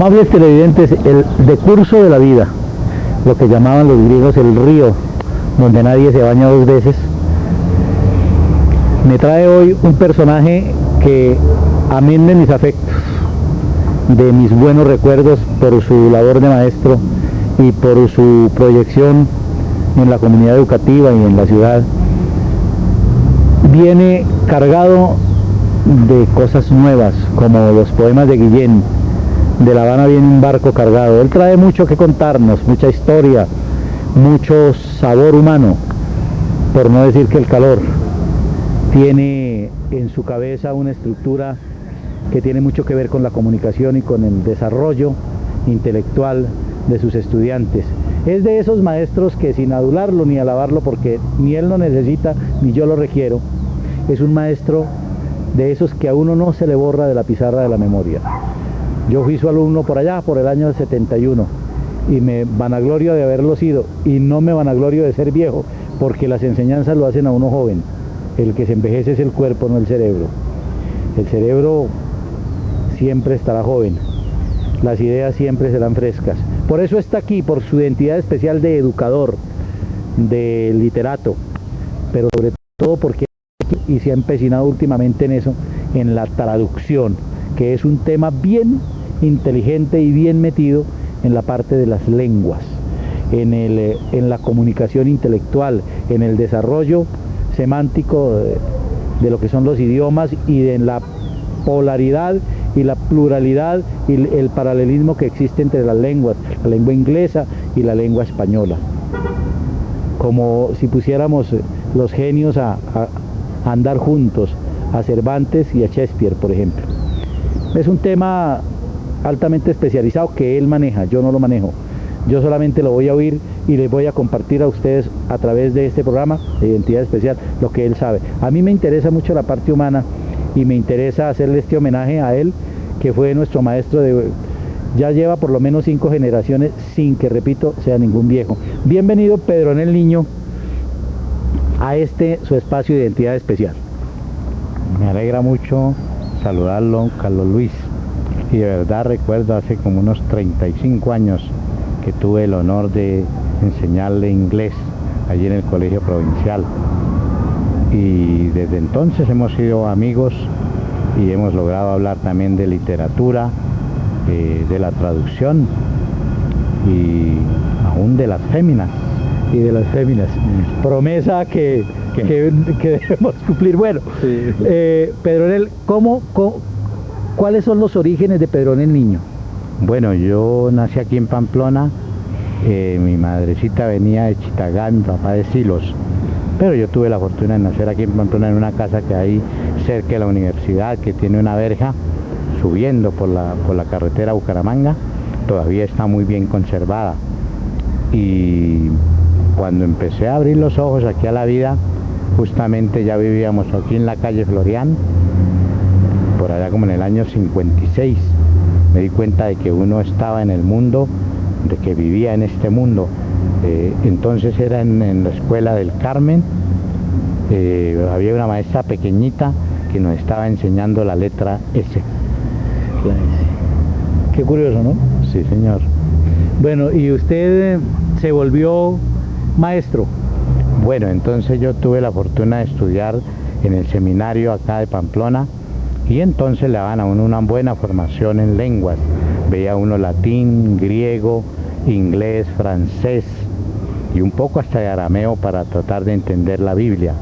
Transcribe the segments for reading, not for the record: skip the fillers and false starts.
Amables televidentes, el decurso de la vida, lo que llamaban los griegos el río, donde nadie se baña dos veces, me trae hoy un personaje que, amén de mis afectos, de mis buenos recuerdos por su labor de maestro y por su proyección en la comunidad educativa y en la ciudad, viene cargado de cosas nuevas, como los poemas de Guillén. De La Habana viene un barco cargado. Él trae mucho que contarnos, mucha historia, mucho sabor humano, por no decir que el calor. Tiene en su cabeza una estructura que tiene mucho que ver con la comunicación y con el desarrollo intelectual de sus estudiantes. Es de esos maestros que, sin adularlo ni alabarlo, porque ni él lo necesita ni yo lo requiero, es un maestro de esos que a uno no se le borra de la pizarra de la memoria. Yo fui su alumno por allá, por el año 71, y me vanaglorio de haberlo sido, y no me vanaglorio de ser viejo, porque las enseñanzas lo hacen a uno joven. El que se envejece es el cuerpo, no el cerebro. El cerebro siempre estará joven, las ideas siempre serán frescas. Por eso está aquí, por su identidad especial de educador, de literato, pero sobre todo porque y se ha empecinado últimamente en eso, en la traducción, que es un tema bien inteligente y bien metido en la parte de las lenguas, en la comunicación intelectual, en el desarrollo semántico de lo que son los idiomas y de la polaridad y la pluralidad y el paralelismo que existe entre las lenguas, la lengua inglesa y la lengua española. Como si pusiéramos los genios a andar juntos, a Cervantes y a Shakespeare, por ejemplo. Es un tema altamente especializado que él maneja, yo no lo manejo. Yo solamente lo voy a oír y les voy a compartir a ustedes a través de este programa de Identidad Especial lo que él sabe. A mí me interesa mucho la parte humana y me interesa hacerle este homenaje a él, que fue nuestro maestro ya lleva por lo menos 5 generaciones sin que, repito, sea ningún viejo. Bienvenido, Pedronel Niño, a su espacio de Identidad Especial. Me alegra mucho saludarlo, Carlos Luis, y de verdad recuerdo hace como unos 35 años que tuve el honor de enseñarle inglés allí en el colegio provincial, y desde entonces hemos sido amigos y hemos logrado hablar también de literatura, de la traducción y aún de las féminas. Y de las féminas, promesa que debemos cumplir. Bueno, sí. Pedronel, ¿cuáles son los orígenes de Pedronel Niño? Bueno, yo nací aquí en Pamplona, mi madrecita venía de Chitagá, mi papá de Silos, pero yo tuve la fortuna de nacer aquí en Pamplona en una casa que hay cerca de la universidad, que tiene una verja subiendo por la carretera a Bucaramanga, todavía está muy bien conservada. Y cuando empecé a abrir los ojos aquí a la vida, justamente ya vivíamos aquí en la calle Florián, por allá como en el año 56. Me di cuenta de que uno estaba en el mundo, de que vivía en este mundo. Entonces era en la escuela del Carmen, había una maestra pequeñita que nos estaba enseñando la letra S. La S. Qué curioso, ¿no? Sí, señor. Bueno, ¿y usted se volvió maestro? Bueno, entonces yo tuve la fortuna de estudiar en el seminario acá de Pamplona, y entonces le daban a uno una buena formación en lenguas. Veía uno latín, griego, inglés, francés y un poco hasta de arameo para tratar de entender la Biblia.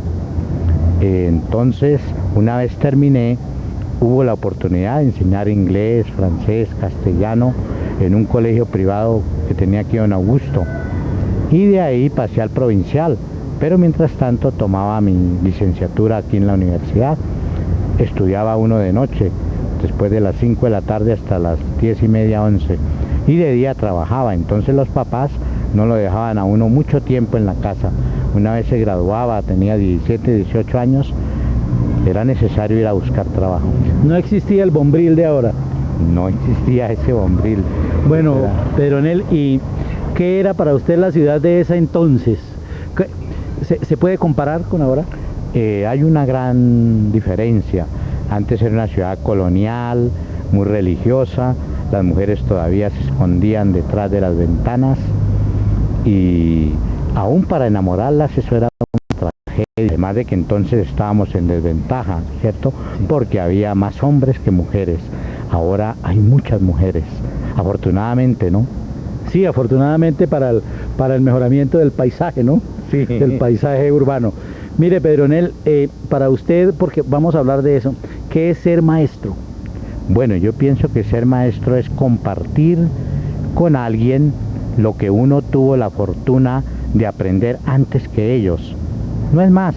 Entonces, una vez terminé, hubo la oportunidad de enseñar inglés, francés, castellano en un colegio privado que tenía aquí Don Augusto, y de ahí pasé al provincial, pero mientras tanto tomaba mi licenciatura aquí en la universidad. Estudiaba uno de noche, después de las 5 de la tarde hasta las 10:30, 11, y de día trabajaba. Entonces los papás no lo dejaban a uno mucho tiempo en la casa. Una vez se graduaba, tenía 17, 18 años, era necesario ir a buscar trabajo. No existía el Bombril de ahora. No existía ese Bombril. Bueno, Pedronel, ¿y qué era para usted la ciudad de ese entonces? ¿Se puede comparar con ahora? Hay una gran diferencia. Antes era una ciudad colonial, muy religiosa, las mujeres todavía se escondían detrás de las ventanas y aún para enamorarlas eso era una tragedia, además de que entonces estábamos en desventaja, ¿cierto? Porque había más hombres que mujeres, ahora hay muchas mujeres, afortunadamente, ¿no? Sí, afortunadamente para el mejoramiento del paisaje, ¿no? Sí. Del paisaje urbano. Mire, Pedronel, para usted, porque vamos a hablar de eso, ¿qué es ser maestro? Bueno, yo pienso que ser maestro es compartir con alguien lo que uno tuvo la fortuna de aprender antes que ellos. No es más,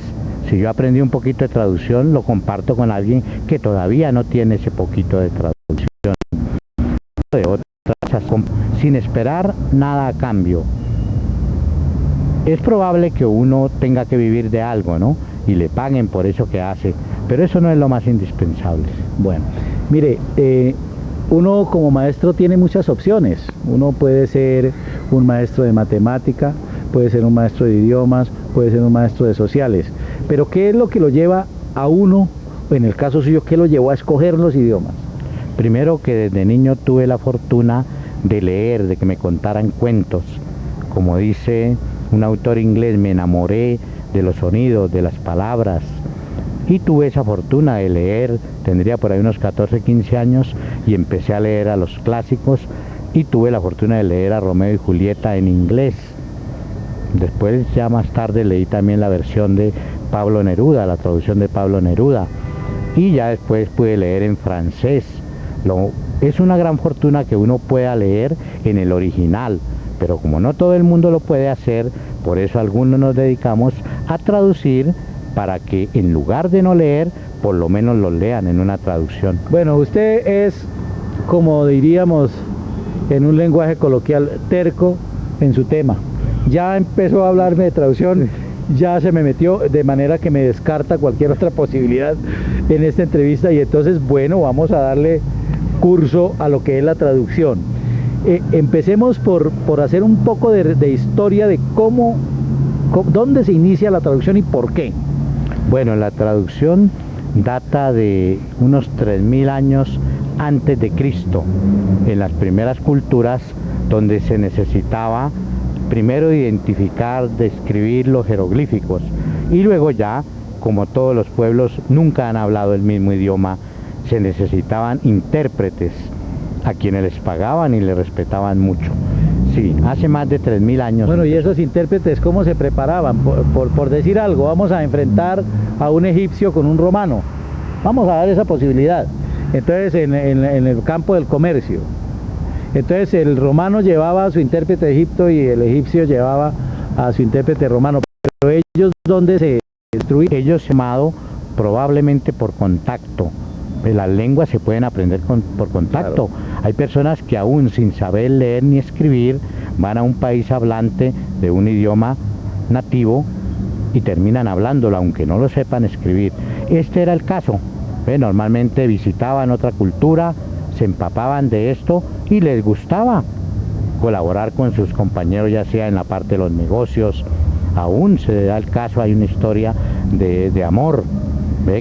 si yo aprendí un poquito de traducción, lo comparto con alguien que todavía no tiene ese poquito de traducción. De otras, sin esperar nada a cambio. Es probable que uno tenga que vivir de algo, ¿no? Y le paguen por eso que hace, pero eso no es lo más indispensable. Bueno, mire, uno como maestro tiene muchas opciones. Uno puede ser un maestro de matemática, puede ser un maestro de idiomas, puede ser un maestro de sociales. Pero ¿qué es lo que lo lleva a uno, en el caso suyo, qué lo llevó a escoger los idiomas? Primero que desde niño tuve la fortuna de leer, de que me contaran cuentos. Como dice un autor inglés, me enamoré de los sonidos, de las palabras. Y tuve esa fortuna de leer, tendría por ahí unos 14, 15 años, y empecé a leer a los clásicos, y tuve la fortuna de leer a Romeo y Julieta en inglés. Después, ya más tarde, leí también la versión de Pablo Neruda, la traducción de Pablo Neruda, y ya después pude leer en francés. Es una gran fortuna que uno pueda leer en el original, pero como no todo el mundo lo puede hacer, por eso algunos nos dedicamos a traducir para que en lugar de no leer, por lo menos lo lean en una traducción. Bueno, usted es, como diríamos en un lenguaje coloquial, terco en su tema. Ya empezó a hablarme de traducción, ya se me metió, de manera que me descarta cualquier otra posibilidad en esta entrevista, y entonces, bueno, vamos a darle curso a lo que es la traducción. Empecemos por hacer un poco de historia de dónde se inicia la traducción y por qué. Bueno, la traducción data de unos 3000 años antes de Cristo, en las primeras culturas donde se necesitaba primero identificar, describir los jeroglíficos, y luego ya, como todos los pueblos nunca han hablado el mismo idioma, se necesitaban intérpretes a quienes les pagaban y les respetaban mucho. Sí, hace más de 3000 años. Bueno, ¿y esos intérpretes cómo se preparaban? Por decir algo, vamos a enfrentar a un egipcio con un romano. Vamos a dar esa posibilidad. Entonces, en el campo del comercio. Entonces, el romano llevaba a su intérprete de Egipto y el egipcio llevaba a su intérprete romano. Pero ellos, ¿dónde se destruyen? Ellos llamado probablemente por contacto. Las lenguas se pueden aprender por contacto. Claro. Hay personas que aún sin saber leer ni escribir van a un país hablante de un idioma nativo y terminan hablándolo, aunque no lo sepan escribir. Este era el caso. Normalmente visitaban otra cultura, se empapaban de esto y les gustaba colaborar con sus compañeros, ya sea en la parte de los negocios. Aún se da el caso, hay una historia de amor.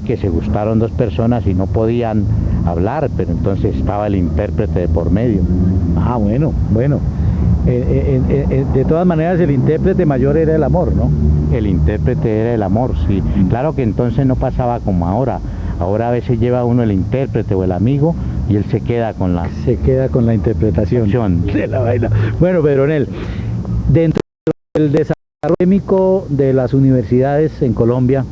Que se gustaron dos personas y no podían hablar, pero entonces estaba el intérprete de por medio. Ah, bueno. De todas maneras, el intérprete mayor era el amor, ¿no? El intérprete era el amor, sí. Claro que entonces no pasaba como ahora. Ahora a veces lleva uno el intérprete o el amigo y él se queda con la... Se queda con la interpretación de la vaina. Bueno, Pedronel, dentro del desarrollo académico de las universidades en Colombia,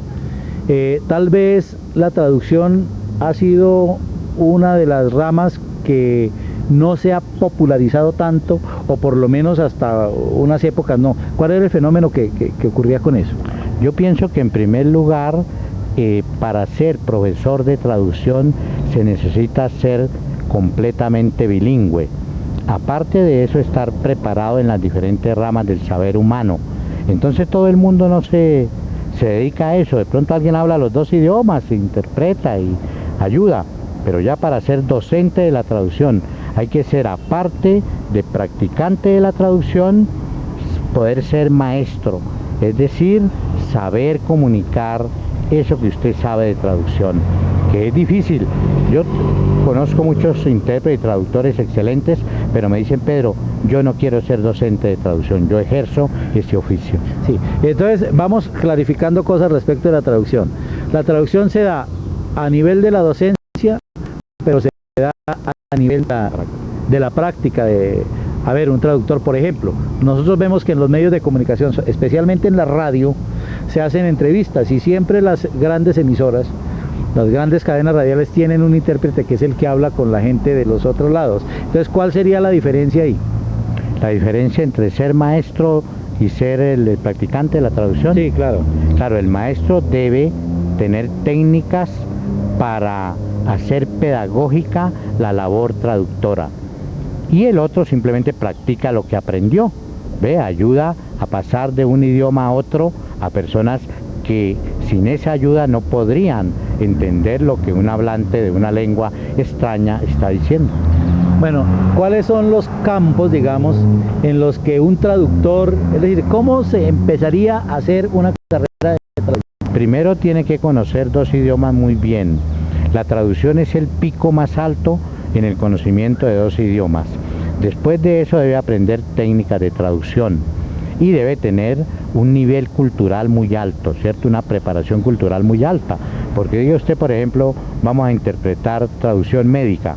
tal vez la traducción ha sido una de las ramas que no se ha popularizado tanto, o por lo menos hasta unas épocas no. ¿Cuál era el fenómeno que ocurría con eso? Yo pienso que en primer lugar, para ser profesor de traducción se necesita ser completamente bilingüe. Aparte de eso, estar preparado en las diferentes ramas del saber humano. Entonces todo el mundo no se dedica a eso. De pronto alguien habla los dos idiomas, interpreta y ayuda, pero ya para ser docente de la traducción hay que ser, aparte de practicante de la traducción, poder ser maestro, es decir, saber comunicar eso que usted sabe de traducción, que es difícil. Yo conozco muchos intérpretes y traductores excelentes, pero me dicen: Pedro, yo no quiero ser docente de traducción, yo ejerzo ese oficio. Sí, entonces vamos clarificando cosas respecto de la traducción. La traducción se da a nivel de la docencia, pero se da a nivel de la práctica de... A ver, un traductor, por ejemplo, nosotros vemos que en los medios de comunicación, especialmente en la radio, se hacen entrevistas y siempre las grandes emisoras, las grandes cadenas radiales tienen un intérprete que es el que habla con la gente de los otros lados. Entonces, ¿cuál sería la diferencia ahí? La diferencia entre ser maestro y ser el practicante de la traducción. Sí, claro. Claro, el maestro debe tener técnicas para hacer pedagógica la labor traductora. Y el otro simplemente practica lo que aprendió, ¿ve? Ayuda a pasar de un idioma a otro a personas que sin esa ayuda no podrían entender lo que un hablante de una lengua extraña está diciendo. Bueno, ¿cuáles son los campos, digamos, en los que un traductor, es decir, cómo se empezaría a hacer una carrera de traducción? Primero tiene que conocer dos idiomas muy bien. La traducción es el pico más alto en el conocimiento de dos idiomas. Después de eso debe aprender técnicas de traducción y debe tener un nivel cultural muy alto, ¿cierto? Una preparación cultural muy alta, porque diga usted, por ejemplo, vamos a interpretar traducción médica.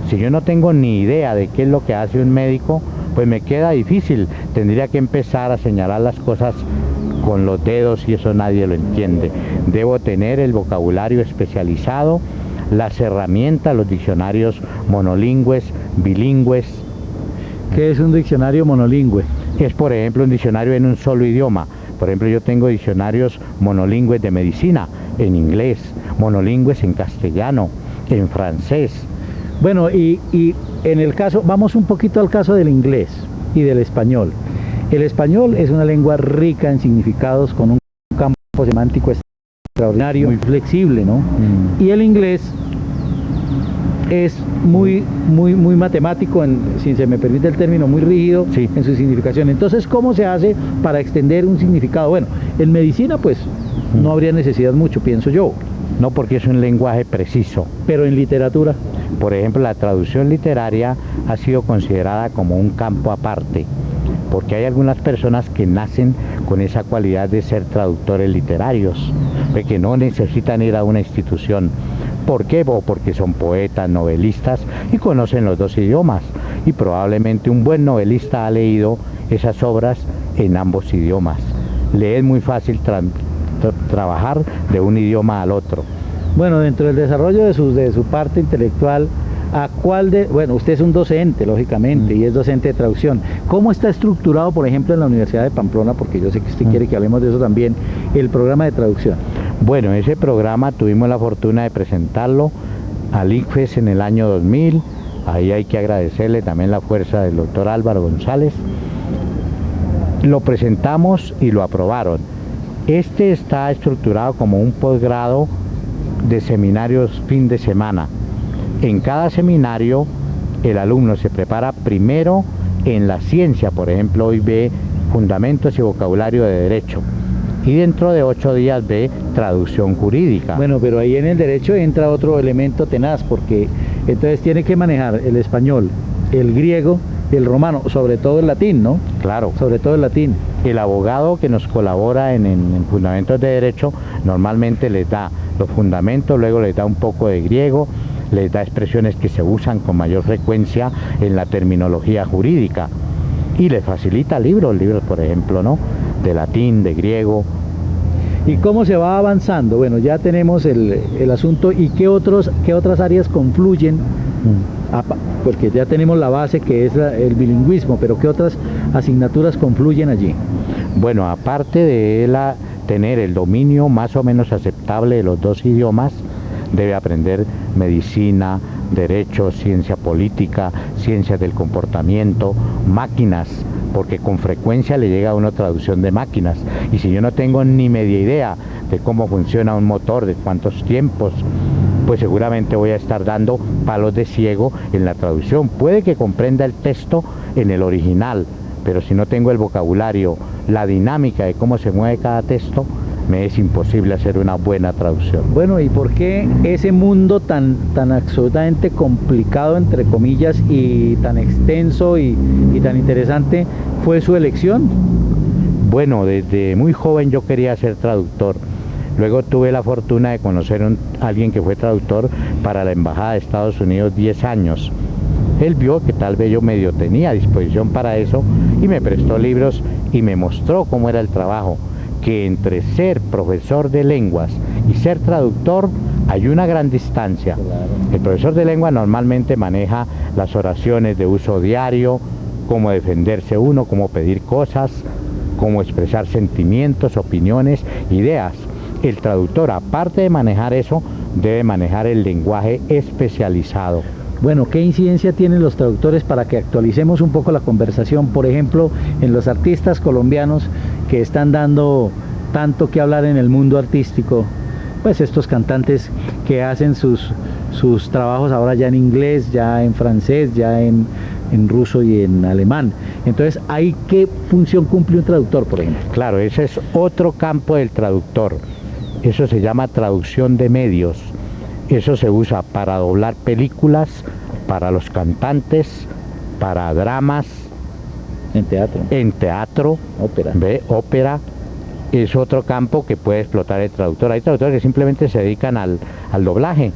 Si yo no tengo ni idea de qué es lo que hace un médico, pues me queda difícil, tendría que empezar a señalar las cosas con los dedos y eso nadie lo entiende. Debo tener el vocabulario especializado, las herramientas, los diccionarios monolingües, bilingües. ¿Qué es un diccionario monolingüe? Es, por ejemplo, un diccionario en un solo idioma. Por ejemplo, yo tengo diccionarios monolingües de medicina, en inglés, monolingües en castellano, en francés. Bueno, y en el caso, vamos un poquito al caso del inglés y del español. El español es una lengua rica en significados, con un campo semántico extraordinario, muy flexible, ¿no? Y el inglés es muy matemático, si se me permite el término, muy rígido, sí, en su significación. Entonces, ¿cómo se hace para extender un significado? Bueno, en medicina, pues, no habría necesidad mucho, pienso yo. No, porque es un lenguaje preciso. Pero en literatura. Por ejemplo, la traducción literaria ha sido considerada como un campo aparte, porque hay algunas personas que nacen con esa cualidad de ser traductores literarios, de que no necesitan ir a una institución. ¿Por qué? Porque son poetas, novelistas y conocen los dos idiomas. Y probablemente un buen novelista ha leído esas obras en ambos idiomas. Le es muy fácil trabajar de un idioma al otro. Bueno, dentro del desarrollo de su parte intelectual, ¿a cuál de...? Bueno, usted es un docente, lógicamente, y es docente de traducción. ¿Cómo está estructurado, por ejemplo, en la Universidad de Pamplona, porque yo sé que usted quiere que hablemos de eso también, el programa de traducción? Bueno, ese programa tuvimos la fortuna de presentarlo al ICFES en el año 2000. Ahí hay que agradecerle también la fuerza del doctor Álvaro González. Lo presentamos y lo aprobaron. Este está estructurado como un posgrado de seminarios fin de semana. En cada seminario el alumno se prepara primero en la ciencia, por ejemplo, hoy ve fundamentos y vocabulario de derecho, y dentro de 8 días ve traducción jurídica. Bueno, pero ahí en el derecho entra otro elemento tenaz, porque entonces tiene que manejar el español, el griego, el romano, sobre todo el latín, ¿no? Claro. Sobre todo el latín. El abogado que nos colabora en fundamentos de derecho normalmente les da los fundamentos, luego les da un poco de griego, les da expresiones que se usan con mayor frecuencia en la terminología jurídica y les facilita libros, por ejemplo, ¿no? De latín, de griego. ¿Y cómo se va avanzando? Bueno, ya tenemos el asunto, ¿y qué otras áreas confluyen? Porque ya tenemos la base que es el bilingüismo, pero ¿qué otras asignaturas confluyen allí? Bueno, aparte de tener el dominio más o menos aceptable de los dos idiomas, debe aprender medicina, derecho, ciencia política, ciencias del comportamiento, máquinas, porque con frecuencia le llega a uno traducción de máquinas, y si yo no tengo ni media idea de cómo funciona un motor, de cuántos tiempos, pues seguramente voy a estar dando palos de ciego en la traducción. Puede que comprenda el texto en el original, pero si no tengo el vocabulario, la dinámica de cómo se mueve cada texto, me es imposible hacer una buena traducción. Bueno, ¿y por qué ese mundo tan absolutamente complicado, entre comillas, y tan extenso y tan interesante fue su elección? Bueno, desde muy joven yo quería ser traductor. Luego tuve la fortuna de conocer a alguien que fue traductor para la Embajada de Estados Unidos 10 años. Él vio que tal vez yo medio tenía disposición para eso y me prestó libros y me mostró cómo era el trabajo, que entre ser profesor de lenguas y ser traductor hay una gran distancia. Claro. El profesor de lengua normalmente maneja las oraciones de uso diario, cómo defenderse uno, cómo pedir cosas, cómo expresar sentimientos, opiniones, ideas. El traductor, aparte de manejar eso, debe manejar el lenguaje especializado. Bueno, ¿qué incidencia tienen los traductores para que actualicemos un poco la conversación? Por ejemplo, en los artistas colombianos que están dando tanto que hablar en el mundo artístico, pues estos cantantes que hacen sus trabajos ahora ya en inglés, ya en francés, ya en ruso y en alemán. Entonces, ¿ahí qué función cumple un traductor, por ejemplo? Claro, ese es otro campo del traductor. Eso se llama traducción de medios. Eso se usa para doblar películas, para los cantantes, para dramas. En teatro. En teatro. Ópera. Ópera. Es otro campo que puede explotar el traductor. Hay traductores que simplemente se dedican al doblaje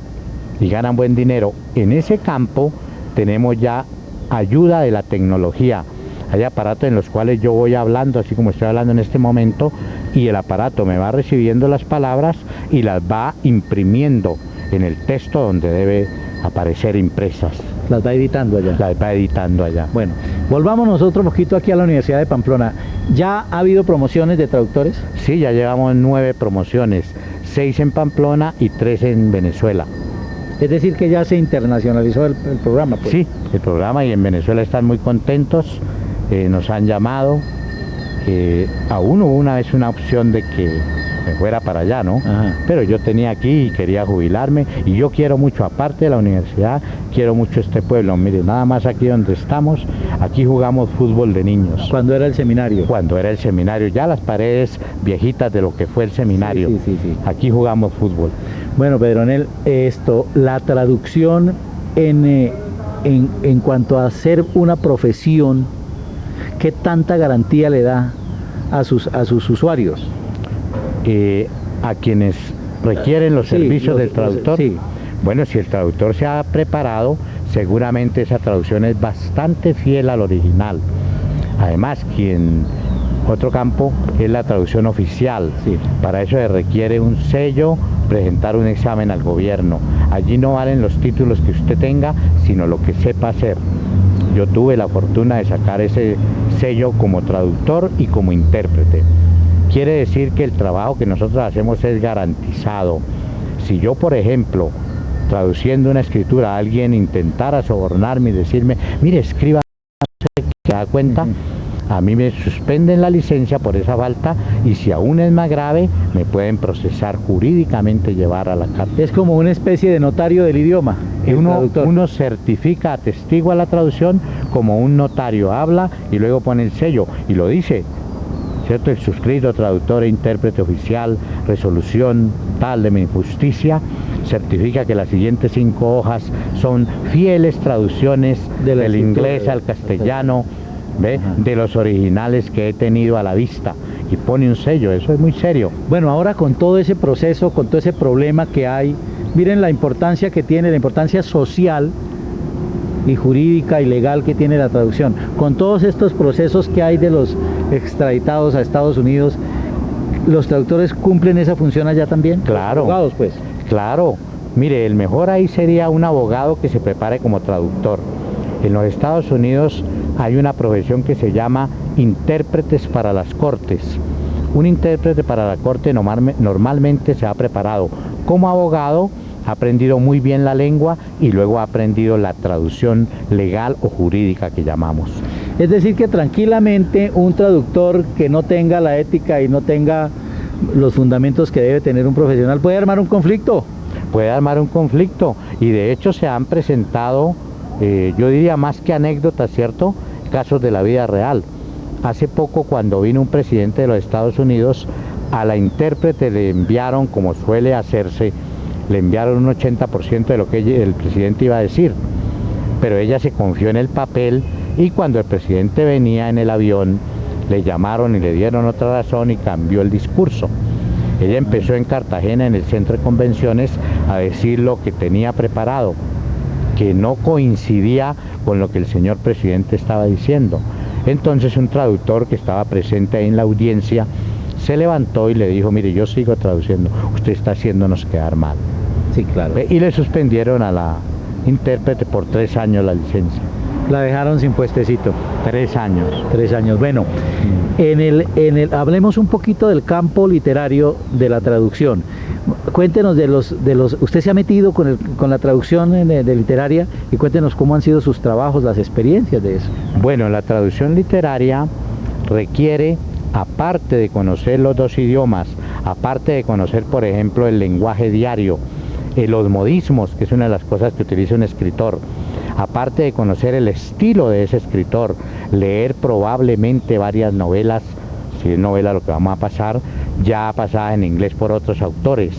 y ganan buen dinero. En ese campo tenemos ya ayuda de la tecnología. Hay aparatos en los cuales yo voy hablando, así como estoy hablando en este momento, y el aparato me va recibiendo las palabras y las va imprimiendo en el texto donde debe aparecer impresas. Las va editando allá. Las va editando allá. Bueno, volvámonos otro poquito aquí a la Universidad de Pamplona. ¿Ya ha habido promociones de traductores? Sí, ya llevamos 9 promociones, 6 en Pamplona y 3 en Venezuela. Es decir, que ya se internacionalizó el programa, pues. Sí, el programa, y en Venezuela están muy contentos, nos han llamado. Aún hubo una vez una opción de que me fuera para allá, ¿no? Ajá. Pero yo tenía aquí y quería jubilarme, y yo quiero mucho, aparte de la universidad, quiero mucho este pueblo. Mire, nada más aquí donde estamos, aquí jugamos fútbol de niños. ¿Cuándo era el seminario? Cuando era el seminario, ya las paredes viejitas de lo que fue el seminario. Sí. Aquí jugamos fútbol. Bueno, Pedronel, la traducción en cuanto a ser una profesión, ¿qué tanta garantía le da a sus usuarios? A quienes requieren los servicios del traductor. Sí. Bueno, si el traductor se ha preparado, seguramente esa traducción es bastante fiel al original. Además, otro campo es la traducción oficial. Sí. Para eso se requiere un sello, presentar un examen al gobierno. Allí no valen los títulos que usted tenga, sino lo que sepa hacer. Yo tuve la fortuna de sacar ese sello como traductor y como intérprete. Quiere decir que el trabajo que nosotros hacemos es garantizado. Si yo, por ejemplo, traduciendo una escritura, a alguien intentara sobornarme y decirme, mire, escriba, ¿se da cuenta? A mí me suspenden la licencia por esa falta, y si aún es más grave, me pueden procesar jurídicamente, llevar a la cárcel. Es como una especie de notario del idioma. Uno certifica, atestigua la traducción como un notario, habla y luego pone el sello y lo dice, ¿cierto? El suscrito, traductor e intérprete oficial, resolución tal de mi justicia, certifica que las siguientes 5 hojas son fieles traducciones del inglés al castellano, ¿ve? De los originales que he tenido a la vista, y pone un sello. Eso es muy serio. Bueno, ahora con todo ese proceso, con todo ese problema que hay, miren la importancia que tiene, la importancia social y jurídica y legal que tiene la traducción. Con todos estos procesos que hay de los extraditados a Estados Unidos, ¿los traductores cumplen esa función allá también? Claro. Los abogados, pues. Claro. Mire, el mejor ahí sería un abogado que se prepare como traductor. En los Estados Unidos hay una profesión que se llama intérpretes para las cortes. Un intérprete para la corte normalmente se ha preparado como abogado, ha aprendido muy bien la lengua y luego ha aprendido la traducción legal o jurídica que llamamos. Es decir, que tranquilamente un traductor que no tenga la ética y no tenga los fundamentos que debe tener un profesional puede armar un conflicto. Puede armar un conflicto, y de hecho se han presentado, yo diría más que anécdotas, ¿cierto?, casos de la vida real. Hace poco, cuando vino un presidente de los Estados Unidos A la intérprete le enviaron, como suele hacerse, le enviaron un 80% de lo que el presidente iba a decir, pero ella se confió en el papel y cuando el presidente venía en el avión le llamaron y le dieron otra razón y cambió el discurso. Ella empezó en Cartagena, en el centro de convenciones, a decir lo que tenía preparado, que no coincidía con lo que el señor presidente estaba diciendo. Entonces un traductor que estaba presente ahí en la audiencia se levantó y le dijo: mire, yo sigo traduciendo, usted está haciéndonos quedar mal. Sí, claro. Y le suspendieron a la intérprete por 3 años la licencia. La dejaron sin puestecito. 3 años. 3 años. Bueno, hablemos un poquito del campo literario de la traducción. Cuéntenos usted se ha metido con la traducción de literaria y cuéntenos cómo han sido sus trabajos, las experiencias de eso. Bueno, la traducción literaria requiere, aparte de conocer los 2 idiomas, aparte de conocer, por ejemplo, el lenguaje diario, los modismos, que es una de las cosas que utiliza un escritor, aparte de conocer el estilo de ese escritor, leer probablemente varias novelas, si es novela lo que vamos a pasar, ya pasadas en inglés por otros autores.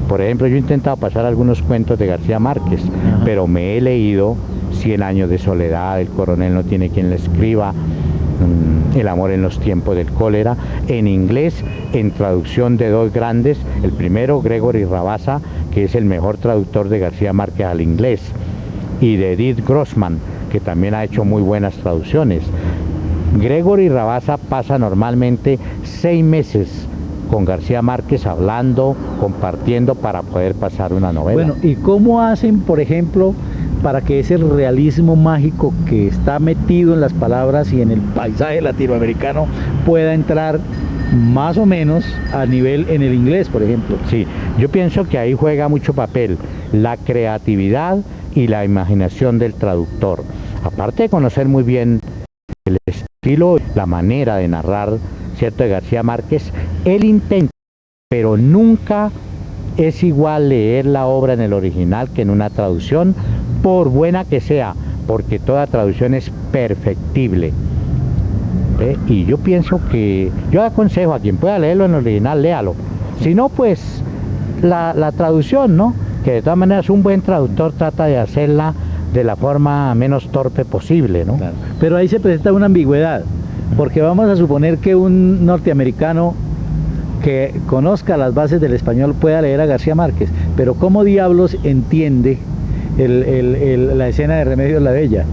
Por ejemplo, yo he intentado pasar algunos cuentos de García Márquez, pero me he leído 100 años de soledad, El coronel no tiene quien le escriba, El amor en los tiempos del cólera, en inglés, en traducción de 2 grandes, el primero Gregory Rabassa, que es el mejor traductor de García Márquez al inglés, y de Edith Grossman, que también ha hecho muy buenas traducciones. Gregory Rabassa pasa normalmente 6 meses con García Márquez hablando, compartiendo para poder pasar una novela. Bueno, ¿y cómo hacen, por ejemplo, para que ese realismo mágico que está metido en las palabras y en el paisaje latinoamericano pueda entrar más o menos a nivel en el inglés, por ejemplo? Sí, yo pienso que ahí juega mucho papel la creatividad y la imaginación del traductor. Aparte de conocer muy bien el estilo, la manera de narrar, ¿cierto?, de García Márquez, él intenta, pero nunca es igual leer la obra en el original que en una traducción, por buena que sea, porque toda traducción es perfectible. Y yo pienso que, yo aconsejo a quien pueda leerlo en el original, léalo. Si no, pues la traducción, ¿no? Que de todas maneras un buen traductor trata de hacerla de la forma menos torpe posible, ¿no? Claro. Pero ahí se presenta una ambigüedad, porque vamos a suponer que un norteamericano que conozca las bases del español pueda leer a García Márquez, pero ¿cómo diablos entiende la escena de Remedios la Bella?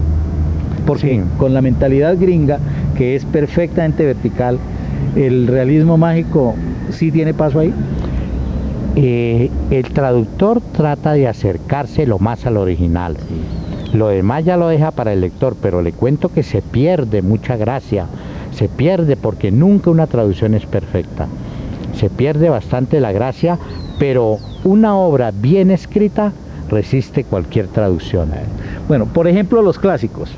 Porque sí, con la mentalidad gringa, que es perfectamente vertical, ¿el realismo mágico sí tiene paso ahí? El traductor trata de acercarse lo más al original. Sí. Lo demás ya lo deja para el lector, pero le cuento que se pierde mucha gracia, se pierde porque nunca una traducción es perfecta. Se pierde bastante la gracia, pero una obra bien escrita resiste cualquier traducción. Bueno, por ejemplo, los clásicos.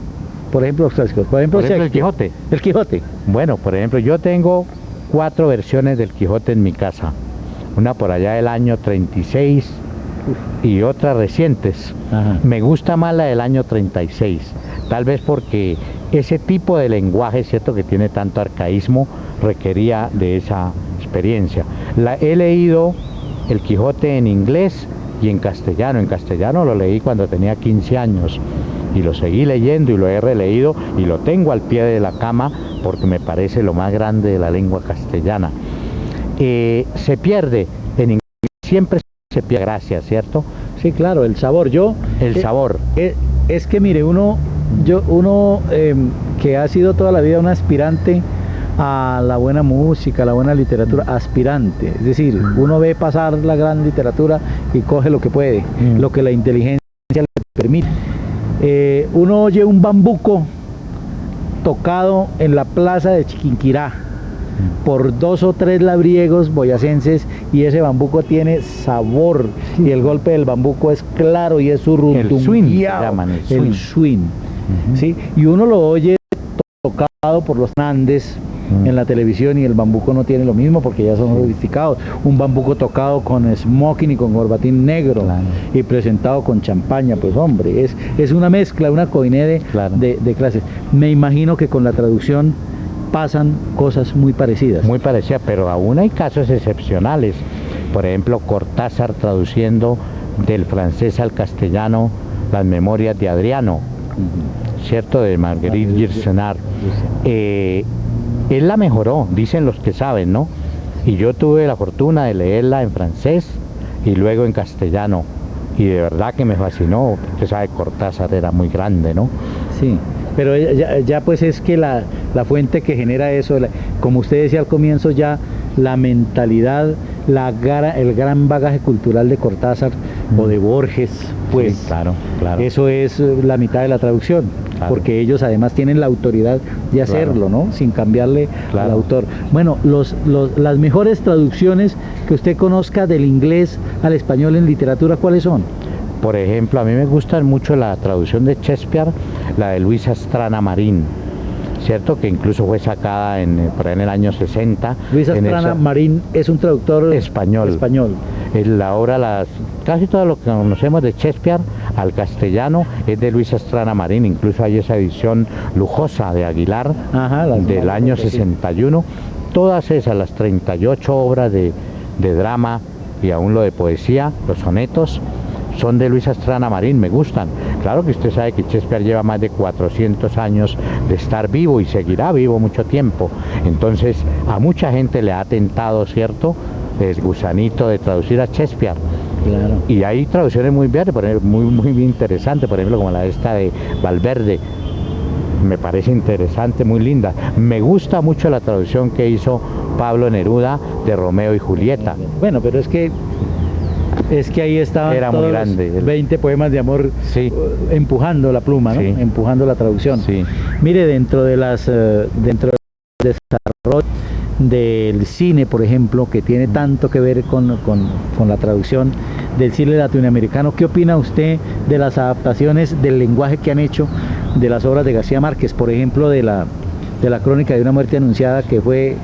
Por ejemplo, el Quijote. El Quijote. Bueno, por ejemplo, yo tengo 4 versiones del Quijote en mi casa. Una por allá del año 36 y otras recientes. Ajá. Me gusta más la del año 36, tal vez porque ese tipo de lenguaje, cierto, que tiene tanto arcaísmo, requería de esa experiencia. He leído el Quijote en inglés y en castellano. En castellano lo leí cuando tenía 15 años y lo seguí leyendo y lo he releído y lo tengo al pie de la cama porque me parece lo más grande de la lengua castellana. Se pierde en inglés, siempre se pierde gracia, ¿cierto? Sí, claro, el sabor. Sabor. Es que mire, uno que ha sido toda la vida un aspirante a la buena música, a la buena literatura, aspirante, es decir, uno ve pasar la gran literatura y coge lo que puede, lo que la inteligencia le permite. Uno oye un bambuco tocado en la plaza de Chiquinquirá por 2 o 3 labriegos boyacenses y ese bambuco tiene sabor y el golpe del bambuco es claro y es surruntungueado. El swing, llaman el swing. ¿Sí? Y uno lo oye tocado por los Nández en la televisión y el bambuco no tiene lo mismo porque ya son sofisticados. Un bambuco tocado con smoking y con corbatín negro, claro, y presentado con champaña, pues hombre, es una mezcla, una coiné de clases. Me imagino que con la traducción pasan cosas muy parecidas. Muy parecidas, pero aún hay casos excepcionales. Por ejemplo, Cortázar traduciendo del francés al castellano las memorias de Adriano, ¿cierto? De Marguerite Yourcenar. Él la mejoró, dicen los que saben, ¿no? Y yo tuve la fortuna de leerla en francés y luego en castellano. Y de verdad que me fascinó. Usted sabe, Cortázar era muy grande, ¿no? Sí, pero ya pues es que la fuente que genera eso, como usted decía al comienzo, ya la mentalidad, el gran bagaje cultural de Cortázar o de Borges, pues sí, claro. Eso es la mitad de la traducción, claro. Porque ellos además tienen la autoridad de hacerlo, claro. ¿no? Sin cambiarle al autor. Bueno, las mejores traducciones que usted conozca del inglés al español en literatura, ¿cuáles son? Por ejemplo, a mí me gusta mucho la traducción de Shakespeare, la de Luis Astrana Marín, ¿cierto? Que incluso fue sacada por ahí en el año 60. Luis Astrana Marín es un traductor español. La obra, casi todo lo que conocemos de Shakespeare al castellano es de Luis Astrana Marín. Incluso hay esa edición lujosa de Aguilar, del año 61. Todas esas, las 38 obras de drama y aún lo de poesía, los sonetos, son de Luis Astrana Marín, me gustan. Claro que usted sabe que Shakespeare lleva más de 400 años de estar vivo y seguirá vivo mucho tiempo. Entonces, a mucha gente le ha tentado, ¿cierto?, el gusanito de traducir a Shakespeare. Claro. Y hay traducciones muy bien, muy interesantes, por ejemplo, como la esta de Valverde. Me parece interesante, muy linda. Me gusta mucho la traducción que hizo Pablo Neruda de Romeo y Julieta. Bueno, pero es que ahí estaban todos muy grande, los 20 poemas de amor, sí, empujando la pluma, ¿no? Sí. Empujando la traducción. Sí. Mire, dentro del desarrollo del cine, por ejemplo, que tiene tanto que ver con la traducción del cine latinoamericano, ¿qué opina usted de las adaptaciones del lenguaje que han hecho de las obras de García Márquez, por ejemplo, de la crónica de una muerte anunciada que fue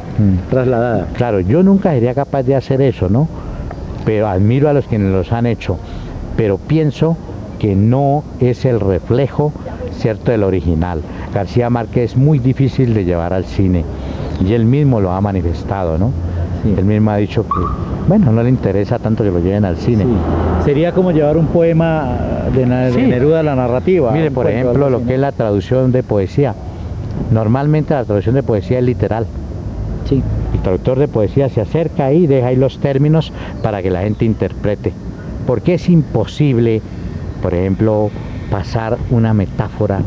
trasladada? Claro, yo nunca sería capaz de hacer eso, ¿no? Pero admiro a los que los han hecho, pero pienso que no es el reflejo, ¿cierto?, del original. García Márquez es muy difícil de llevar al cine, y él mismo lo ha manifestado, ¿no? Sí. Él mismo ha dicho que, bueno, no le interesa tanto que lo lleven al cine. Sí. Sería como llevar un poema de Neruda a la narrativa. Mire, por ejemplo, lo que es la traducción de poesía. Normalmente la traducción de poesía es literal. Sí. El traductor de poesía se acerca ahí y deja ahí los términos para que la gente interprete. Porque es imposible, por ejemplo, pasar una metáfora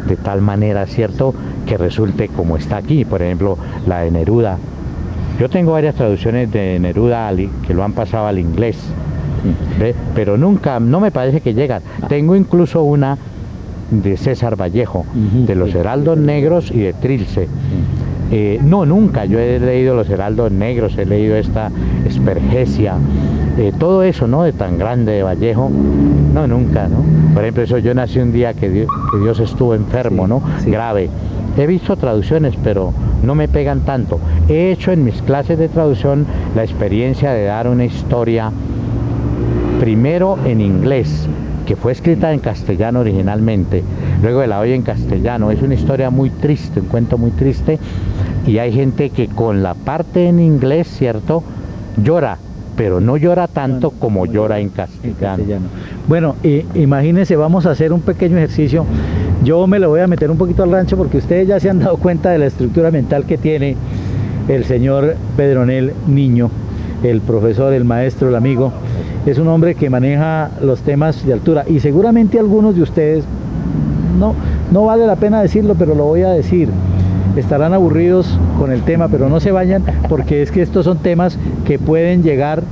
de tal manera, ¿cierto?, que resulte como está aquí. Por ejemplo, la de Neruda. Yo tengo varias traducciones de Neruda que lo han pasado al inglés, ¿ve? Pero nunca, no me parece que llegan. Tengo incluso una de César Vallejo, de los Heraldos Negros y de Trilce. No, nunca, yo he leído los Heraldos Negros, he leído esta Espergesia, todo eso, ¿no?, de tan grande de Vallejo, no, nunca, ¿no? Por ejemplo, eso, yo nací un día que Dios estuvo enfermo, ¿no?, grave. He visto traducciones, pero no me pegan tanto. He hecho en mis clases de traducción la experiencia de dar una historia primero en inglés, que fue escrita en castellano originalmente, luego la oye en castellano. Es una historia muy triste, un cuento muy triste, y hay gente que con la parte en inglés, ¿cierto?, llora, pero no llora tanto como llora en castellano. Bueno, imagínense, vamos a hacer un pequeño ejercicio. Yo me lo voy a meter un poquito al rancho porque ustedes ya se han dado cuenta de la estructura mental que tiene el señor Pedronel Niño, el profesor, el maestro, el amigo. Es un hombre que maneja los temas de altura, y seguramente algunos de ustedes, no vale la pena decirlo, pero lo voy a decir, estarán aburridos con el tema, pero no se vayan, porque es que estos son temas que pueden llegar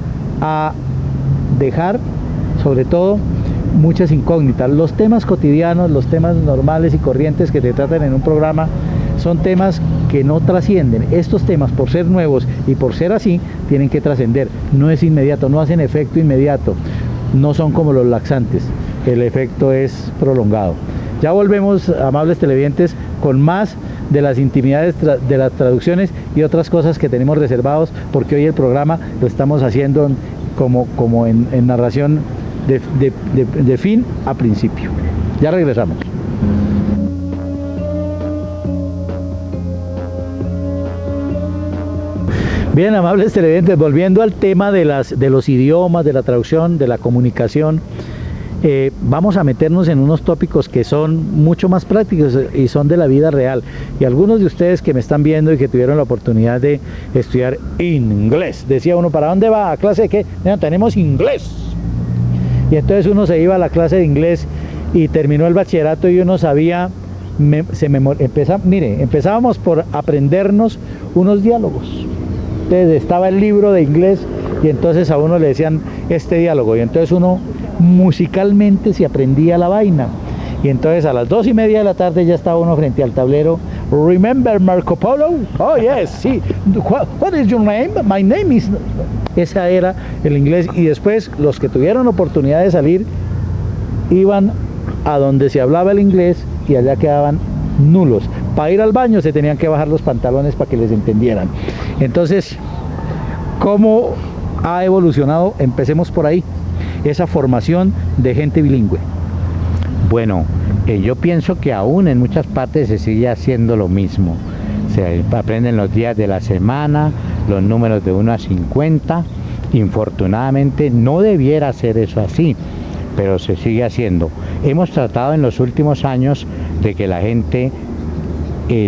a dejar, sobre todo, muchas incógnitas. Los temas cotidianos, los temas normales y corrientes que te tratan en un programa, son temas que no trascienden. Estos temas, por ser nuevos y por ser así, tienen que trascender. No es inmediato, no hacen efecto inmediato, no son como los laxantes, el efecto es prolongado. Ya volvemos, amables televidentes, con más de las intimidades de las traducciones y otras cosas que tenemos reservados, porque hoy el programa lo estamos haciendo como en narración de fin a principio. Ya regresamos. Bien, amables televidentes, volviendo al tema de los idiomas, de la traducción, de la comunicación, vamos a meternos en unos tópicos que son mucho más prácticos y son de la vida real. Y algunos de ustedes que me están viendo y que tuvieron la oportunidad de estudiar inglés, decía uno, ¿para dónde va? ¿A clase de qué? No, tenemos inglés. Y entonces uno se iba a la clase de inglés y terminó el bachillerato y uno sabía, empezábamos por aprendernos unos diálogos. Entonces estaba el libro de inglés y entonces a uno le decían este diálogo y entonces uno musicalmente se aprendía la vaina. Y entonces a las 2:30 de la tarde ya estaba uno frente al tablero. Remember Marco Polo? Oh yes, sí. What is your name? My name is... Esa era el inglés. Y después los que tuvieron oportunidad de salir iban a donde se hablaba el inglés y allá quedaban nulos. Para ir al baño se tenían que bajar los pantalones para que les entendieran. Entonces, ¿cómo ha evolucionado? Empecemos por ahí, esa formación de gente bilingüe. Bueno, yo pienso que aún en muchas partes se sigue haciendo lo mismo. Se aprenden los días de la semana, los números de 1 a 50. Infortunadamente no debiera ser eso así, pero se sigue haciendo. Hemos tratado en los últimos años de que la gente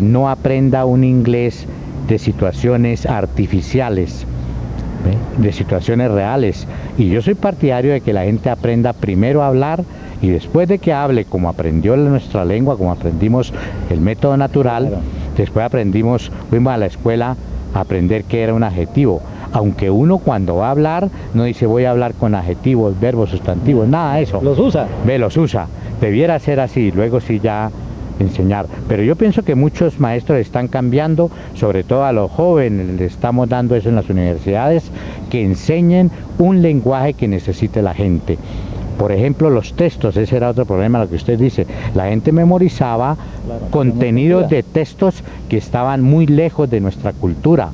no aprenda un inglés de situaciones artificiales, de situaciones reales. Y yo soy partidario de que la gente aprenda primero a hablar y después de que hable como aprendió nuestra lengua, como aprendimos el método natural, claro. Después fuimos a la escuela a aprender qué era un adjetivo. Aunque uno cuando va a hablar no dice voy a hablar con adjetivos, verbos, sustantivos, nada de eso. Los usa. Los usa. Debiera ser así, luego sí ya enseñar. Pero yo pienso que muchos maestros están cambiando, sobre todo a los jóvenes, les estamos dando eso en las universidades, que enseñen un lenguaje que necesite la gente. Por ejemplo, los textos, ese era otro problema, lo que usted dice. La gente memorizaba contenidos de textos que estaban muy lejos de nuestra cultura.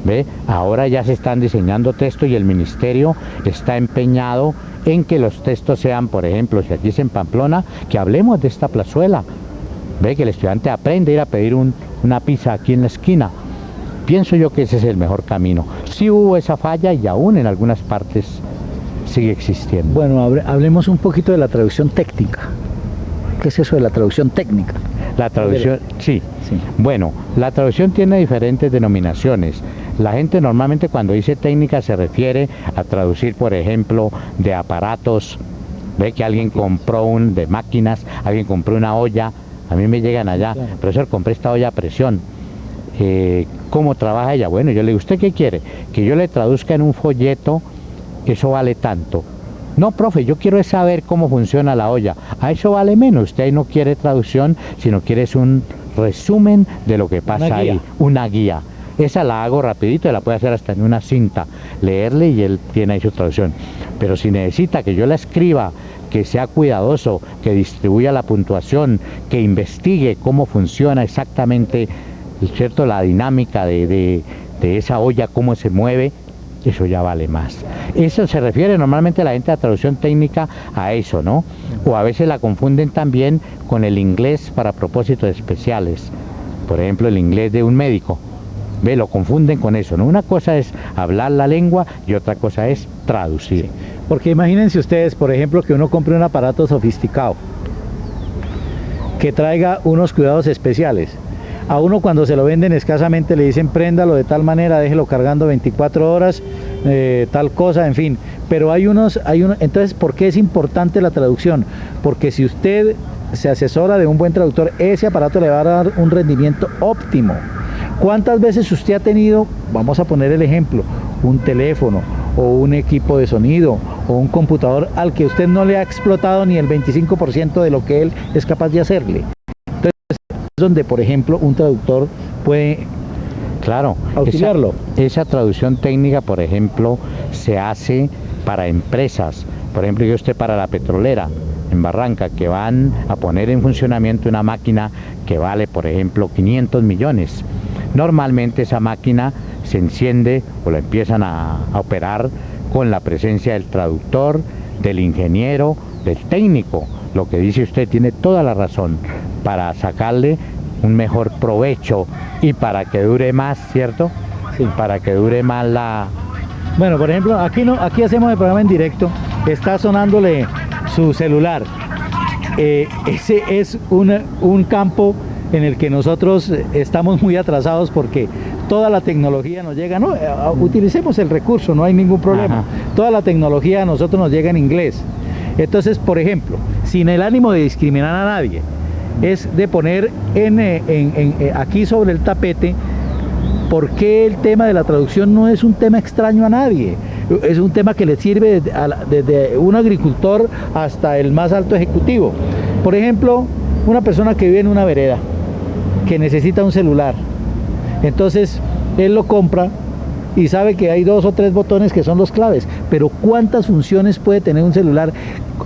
¿Ve? Ahora ya se están diseñando textos y el ministerio está empeñado en que los textos sean, por ejemplo, si aquí es en Pamplona, que hablemos de esta plazuela. ¿Ve? Que el estudiante aprende a ir a pedir una pizza aquí en la esquina. Pienso yo que ese es el mejor camino. Sí hubo esa falla y aún en algunas partes sigue existiendo. Bueno, hablemos un poquito de la traducción técnica. ¿Qué es eso de la traducción técnica? La traducción, sí. Bueno, la traducción tiene diferentes denominaciones. La gente normalmente cuando dice técnica se refiere a traducir, por ejemplo, de aparatos. Ve que alguien compró de máquinas, alguien compró una olla. A mí me llegan allá, claro. Profesor, compré esta olla a presión. ¿Cómo trabaja ella? Bueno, yo le digo, ¿usted qué quiere? Que yo le traduzca en un folleto, eso vale tanto. No, profe, yo quiero saber cómo funciona la olla. A eso vale menos. Usted ahí no quiere traducción, sino quiere un resumen de lo que pasa ahí. Una guía. Esa la hago rapidito, la puede hacer hasta en una cinta. Leerle y él tiene ahí su traducción. Pero si necesita que yo la escriba, que sea cuidadoso, que distribuya la puntuación, que investigue cómo funciona exactamente, ¿cierto?, la dinámica de esa olla, cómo se mueve, eso ya vale más. Eso se refiere normalmente la gente de la traducción técnica a eso, ¿no? O a veces la confunden también con el inglés para propósitos especiales. Por ejemplo, el inglés de un médico. Ve, lo confunden con eso, ¿no? Una cosa es hablar la lengua y otra cosa es traducir. Sí. Porque imagínense ustedes, por ejemplo, que uno compre un aparato sofisticado que traiga unos cuidados especiales. A uno cuando se lo venden escasamente le dicen préndalo de tal manera, déjelo cargando 24 horas, tal cosa, en fin. Pero entonces, ¿por qué es importante la traducción? Porque si usted se asesora de un buen traductor, ese aparato le va a dar un rendimiento óptimo. ¿Cuántas veces usted ha tenido, vamos a poner el ejemplo, un teléfono o un equipo de sonido o un computador al que usted no le ha explotado ni el 25% de lo que él es capaz de hacerle? Entonces, es donde, por ejemplo, un traductor puede, claro, auxiliarlo. Esa traducción técnica, por ejemplo, se hace para empresas. Por ejemplo, yo estoy para la petrolera en Barranca, que van a poner en funcionamiento una máquina que vale, por ejemplo, 500 millones. Normalmente esa máquina se enciende o la empiezan a operar con la presencia del traductor, del ingeniero, del técnico. Lo que dice usted tiene toda la razón, para sacarle un mejor provecho y para que dure más, ¿cierto? Sí. para que dure más la... Bueno, por ejemplo, aquí no, aquí hacemos el programa en directo, está sonándole su celular. Ese es un campo en el que nosotros estamos muy atrasados porque toda la tecnología nos llega, no, utilicemos el recurso, no hay ningún problema. Ajá. Toda la tecnología a nosotros nos llega en inglés. Entonces, por ejemplo, sin el ánimo de discriminar a nadie, es de poner aquí sobre el tapete por qué el tema de la traducción no es un tema extraño a nadie. Es un tema que le sirve desde un agricultor hasta el más alto ejecutivo. Por ejemplo, una persona que vive en una vereda, que necesita un celular. Entonces, él lo compra y sabe que hay 2 o 3 botones que son los claves. Pero ¿cuántas funciones puede tener un celular?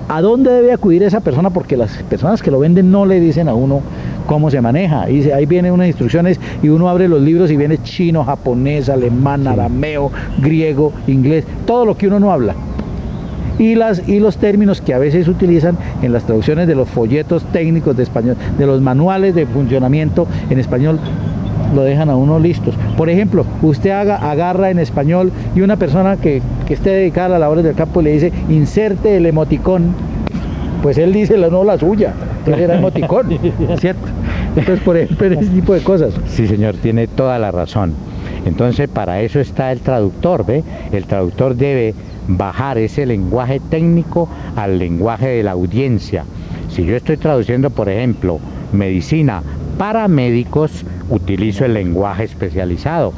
¿A dónde debe acudir esa persona? Porque las personas que lo venden no le dicen a uno cómo se maneja. Y ahí vienen unas instrucciones y uno abre los libros y viene chino, japonés, alemán, arameo, griego, inglés, todo lo que uno no habla. Y los términos que a veces utilizan en las traducciones de los folletos técnicos de español, de los manuales de funcionamiento en español, lo dejan a uno listos. Por ejemplo, usted agarra en español y una persona que esté dedicada a las labores del campo le dice, inserte el emoticón, pues él dice no la suya, él era emoticón, ¿cierto? Entonces, por ejemplo, ese tipo de cosas. Sí, señor, tiene toda la razón. Entonces, para eso está el traductor, ¿ve? El traductor debe bajar ese lenguaje técnico al lenguaje de la audiencia. Si yo estoy traduciendo, por ejemplo, medicina para médicos, utilizo el lenguaje especializado.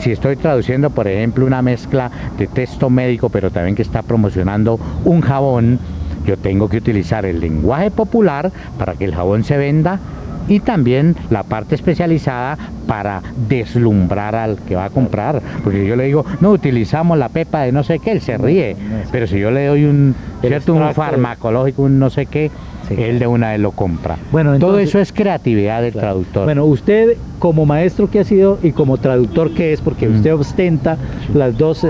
Si estoy traduciendo, por ejemplo, una mezcla de texto médico, pero también que está promocionando un jabón, yo tengo que utilizar el lenguaje popular para que el jabón se venda y también la parte especializada para deslumbrar al que va a comprar. Porque yo le digo, no, utilizamos la pepa de no sé qué, él se ríe. Pero si yo le doy un farmacológico, un no sé qué, sí, él de una vez lo compra. Bueno, entonces, todo eso es creatividad del traductor. Bueno, usted como maestro que ha sido y como traductor que es, porque usted ostenta las dos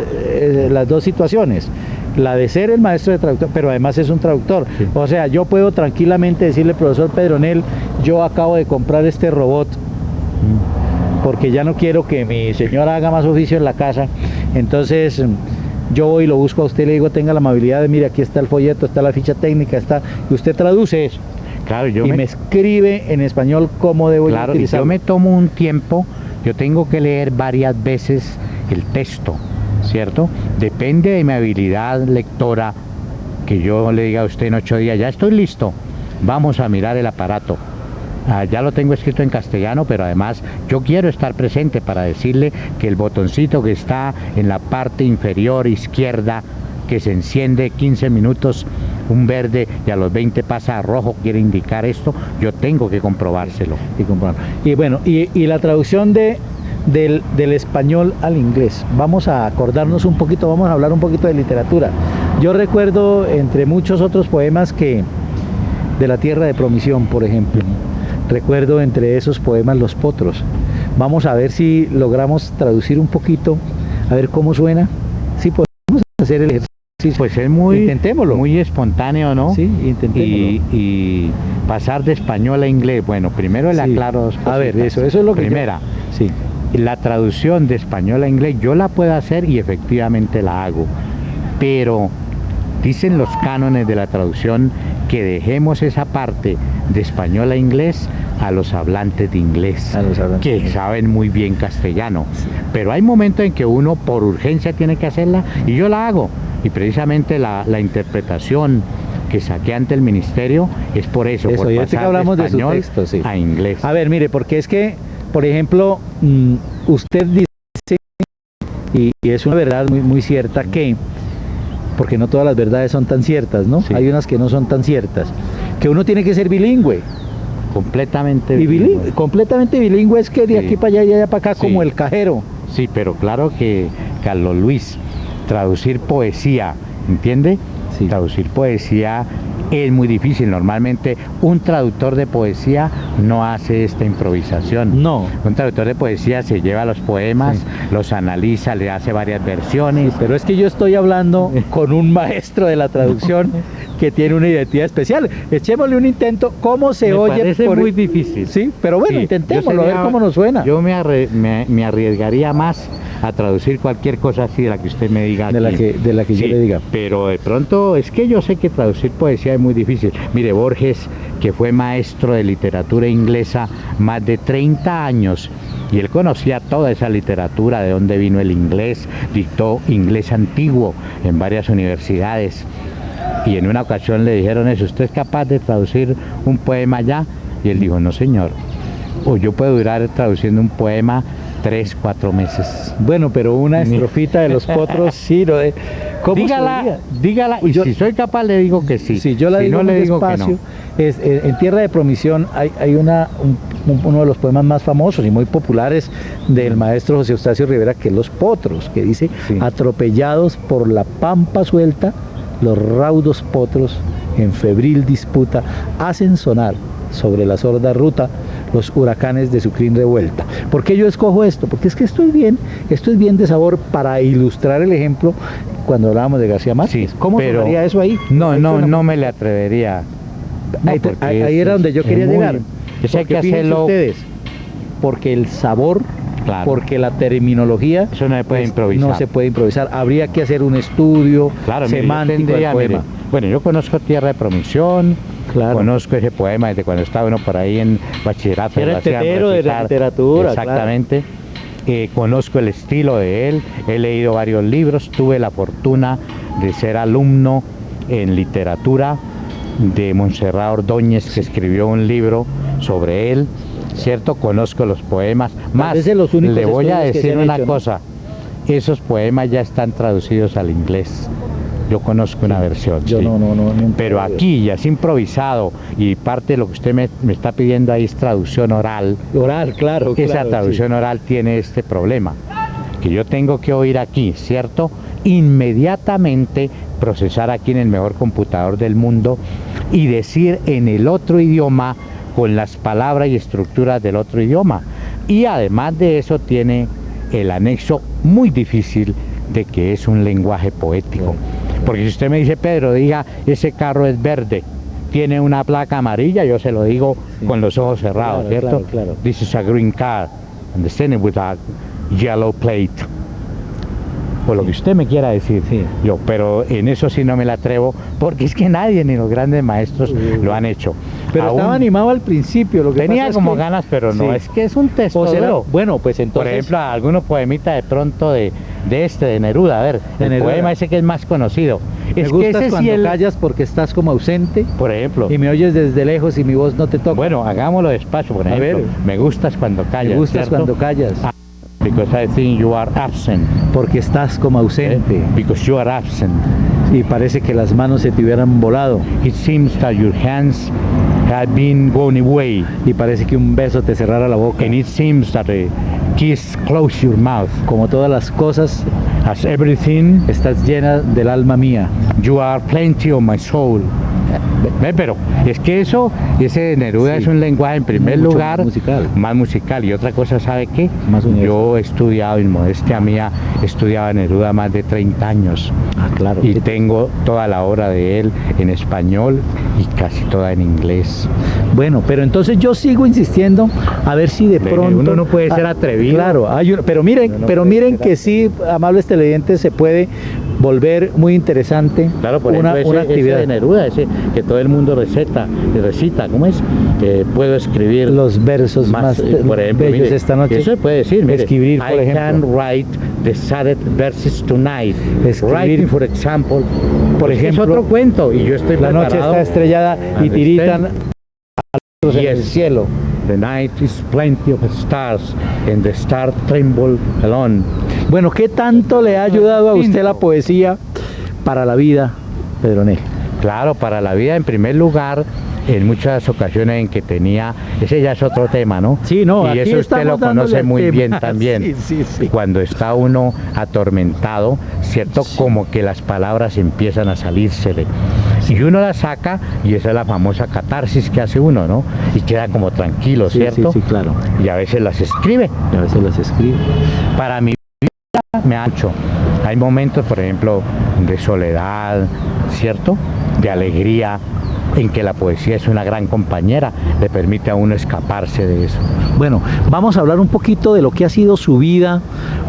situaciones, la de ser el maestro de traductor, pero además es un traductor. Sí. O sea, yo puedo tranquilamente decirle, profesor Pedronel, yo acabo de comprar este robot porque ya no quiero que mi señora haga más oficio en la casa, entonces yo voy y lo busco a usted y le digo, tenga la amabilidad de, mire, aquí está el folleto, está la ficha técnica, está, y usted traduce eso. Claro, y me escribe en español cómo debo utilizarlo. Yo me tomo un tiempo, yo tengo que leer varias veces el texto, ¿cierto? Depende de mi habilidad lectora, que yo le diga a usted en 8 días, ya estoy listo, vamos a mirar el aparato. Ya lo tengo escrito en castellano, pero además yo quiero estar presente para decirle que el botoncito que está en la parte inferior izquierda, que se enciende 15 minutos, un verde, y a los 20 pasa a rojo, quiere indicar esto, yo tengo que comprobárselo. Y bueno, y la traducción del español al inglés, vamos a acordarnos un poquito, vamos a hablar un poquito de literatura. Yo recuerdo, entre muchos otros poemas, que de La Tierra de Promisión, por ejemplo, recuerdo entre esos poemas Los Potros. Vamos a ver si logramos traducir un poquito, a ver cómo suena. Sí, podemos hacer el ejercicio. Pues es muy espontáneo, ¿no? Sí, intentémoslo. Y pasar de español a inglés. Bueno, primero le aclaro dos cositas. A ver, eso es lo que primera, la traducción de español a inglés yo la puedo hacer y efectivamente la hago, pero dicen los cánones de la traducción que dejemos esa parte de español a inglés a los hablantes de inglés, que saben muy bien castellano. Sí. Pero hay momentos en que uno por urgencia tiene que hacerla y yo la hago. Y precisamente la interpretación que saqué ante el ministerio es por eso, por pasar que hablamos de español de su texto, sí, a inglés. A ver, mire, porque es que, por ejemplo, usted dice, y es una verdad muy, muy cierta, que, porque no todas las verdades son tan ciertas, ¿no? Sí. Hay unas que no son tan ciertas, que uno tiene que ser bilingüe. Completamente bilingüe. Completamente bilingüe es que de aquí para allá y allá para acá, como el cajero. Sí, pero claro que, Carlos Luis, traducir poesía, ¿entiende? Sí. Traducir poesía es muy difícil. Normalmente un traductor de poesía no hace esta improvisación. No. Un traductor de poesía se lleva los poemas, los analiza, le hace varias versiones. Sí, pero es que yo estoy hablando con un maestro de la traducción que tiene una identidad especial. Echémosle un intento. ¿Cómo se oye? Parece muy difícil. Sí, pero bueno, intentémoslo, a ver cómo nos suena. Yo me arriesgaría más a traducir cualquier cosa así de la que usted me diga aquí. De la que yo Sí, le diga. pero de pronto es que yo sé que traducir poesía es muy difícil. Mire, Borges, que fue maestro de literatura inglesa más de 30 años, y él conocía toda esa literatura, de dónde vino el inglés, dictó inglés antiguo en varias universidades. Y en una ocasión le dijeron eso: ¿usted es capaz de traducir un poema ya? Y él dijo: no, señor. O yo puedo durar traduciendo un poema 3, 4 meses. Bueno, pero una estrofita de los potros, sí, ¿cómo dígala, y si soy capaz le digo que sí. Si yo la digo, no le digo que no. En Tierra de Promisión hay uno de los poemas más famosos y muy populares del maestro José Eustacio Rivera, que es Los Potros, que dice: sí. Atropellados por la pampa suelta, los raudos potros en febril disputa hacen sonar sobre la sorda ruta los huracanes de su crin revuelta. ¿Por qué yo escojo esto? Porque es que esto es bien de sabor para ilustrar el ejemplo cuando hablábamos de García Márquez. Sí, ¿Cómo sonaría eso ahí? No me le atrevería. No, ahí era donde yo quería llegar. Eso hay que hacerlo. Ustedes, porque el sabor, claro, porque la terminología, eso no se puede improvisar. No se puede improvisar. Habría que hacer un estudio semántico del poema. Bueno, yo conozco Tierra de Promisión. Claro. Conozco ese poema desde cuando estaba uno por ahí en bachillerato. Era el tetero de la literatura. Exactamente. Claro. Conozco el estilo de él, he leído varios libros, tuve la fortuna de ser alumno en literatura de Montserrat Ordóñez, que escribió un libro sobre él, ¿cierto? Conozco los poemas. Más, le voy a decir una cosa: esos poemas ya están traducidos al inglés. Yo conozco una versión, yo sí. No, pero aquí ya es improvisado, y parte de lo que usted me está pidiendo ahí es traducción oral. Oral, claro. Esa traducción oral tiene este problema, que yo tengo que oír aquí, ¿cierto? Inmediatamente procesar aquí en el mejor computador del mundo y decir en el otro idioma con las palabras y estructuras del otro idioma. Y además de eso tiene el anexo muy difícil de que es un lenguaje poético. Porque si usted me dice: Pedro, diga, ese carro es verde, tiene una placa amarilla, yo se lo digo con los ojos cerrados, claro, ¿cierto? Claro. This is a green car, and the Senate with a yellow plate. O lo que usted me quiera decir, yo, pero en eso sí no me la atrevo, porque es que nadie, ni los grandes maestros, lo han hecho. Pero estaba animado al principio, lo que tenía pasa como es que, ganas, pero no, es que es un texto duro. Bueno, pues entonces, por ejemplo, algunos poemitas de pronto de Neruda, a ver, el poema ese que es más conocido. Me gustas cuando callas porque estás como ausente, por ejemplo, y me oyes desde lejos y mi voz no te toca. Bueno, hagámoslo despacio, por ejemplo. A ver, me gustas cuando callas. Me gustas cuando callas. Because I think you are absent. Porque estás como ausente. Because you are absent. Y parece que las manos se te hubieran volado. It seems that your hands have been gone away. Y parece que un beso te cerrara la boca. And it seems that a kiss close your mouth. Como todas las cosas, as everything, estás llena del alma mía. You are plenty of my soul. Pero es que ese de Neruda es un lenguaje, en primer lugar, más musical. Y otra cosa, ¿sabe qué? Yo he estudiado, en modestia mía, he estudiado a Neruda más de 30 años. Claro. Y tengo toda la obra de él en español y casi toda en inglés. Bueno, pero entonces yo sigo insistiendo a ver si de pronto... Uno no puede ser atrevido. Claro, pero miren que sí, amables televidentes, se puede volver muy interesante. Claro, por ejemplo, una actividad de Neruda, que todo el mundo recita, ¿cómo es? Puedo escribir los versos más por ejemplo, bellos mire, esta noche. Eso se puede decir, mire, escribir, por ejemplo. I can write the sad verses tonight. Writing, for example, por ejemplo, es otro cuento, y yo estoy la noche está estrellada y tiritan a los en el cielo. The night is plenty of stars and the stars tremble alone. Bueno, ¿qué tanto le ha ayudado a usted la poesía para la vida, Pedro Negri? Claro, para la vida, en primer lugar, en muchas ocasiones en que tenía, ese ya es otro tema, ¿no? Sí, no, y eso usted lo conoce muy bien también. Sí. Cuando está uno atormentado, ¿cierto? Sí. Como que las palabras empiezan a salírsele. Y uno las saca, y esa es la famosa catarsis que hace uno, ¿no? Y queda como tranquilo, ¿cierto? Sí, claro. Y a veces las escribe. Para mi vida me ha hecho. Hay momentos, por ejemplo, de soledad, ¿cierto? De alegría, en que la poesía es una gran compañera, le permite a uno escaparse de eso. Bueno, vamos a hablar un poquito de lo que ha sido su vida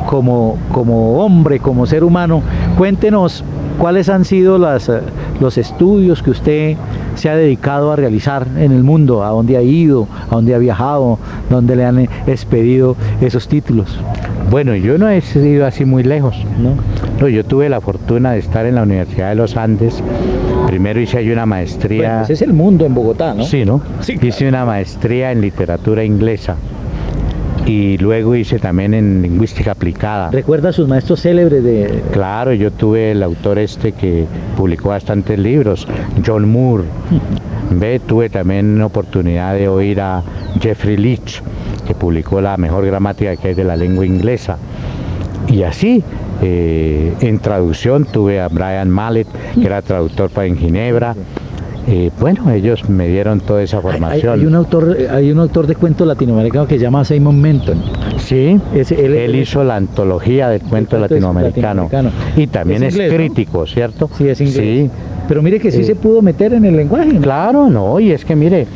como hombre, como ser humano, cuéntenos cuáles han sido los estudios que usted se ha dedicado a realizar en el mundo, a dónde ha ido, a dónde ha viajado, dónde le han expedido esos títulos. Bueno, yo no he ido así muy lejos, ¿no? No, yo tuve la fortuna de estar en la Universidad de los Andes. Primero hice ahí una maestría. Bueno, ese es el mundo en Bogotá, ¿no? Sí, ¿no? Sí, claro. Hice una maestría en literatura inglesa y luego hice también en lingüística aplicada. ¿Recuerda sus maestros célebres de...? Claro, yo tuve el autor que publicó bastantes libros, John Moore. Tuve también la oportunidad de oír a Jeffrey Leach, que publicó la mejor gramática que hay de la lengua inglesa. Y así, en traducción tuve a Brian Mallet, que era traductor en Ginebra. Bueno, ellos me dieron toda esa formación. Hay un autor de cuento latinoamericano que se llama Simon Menton. Sí, él hizo la antología del cuento latinoamericano. Y también es inglés, crítico, ¿no? ¿Cierto? Sí, es inglés. Sí. Pero mire que sí se pudo meter en el lenguaje, ¿no? Claro, no, y es que mire,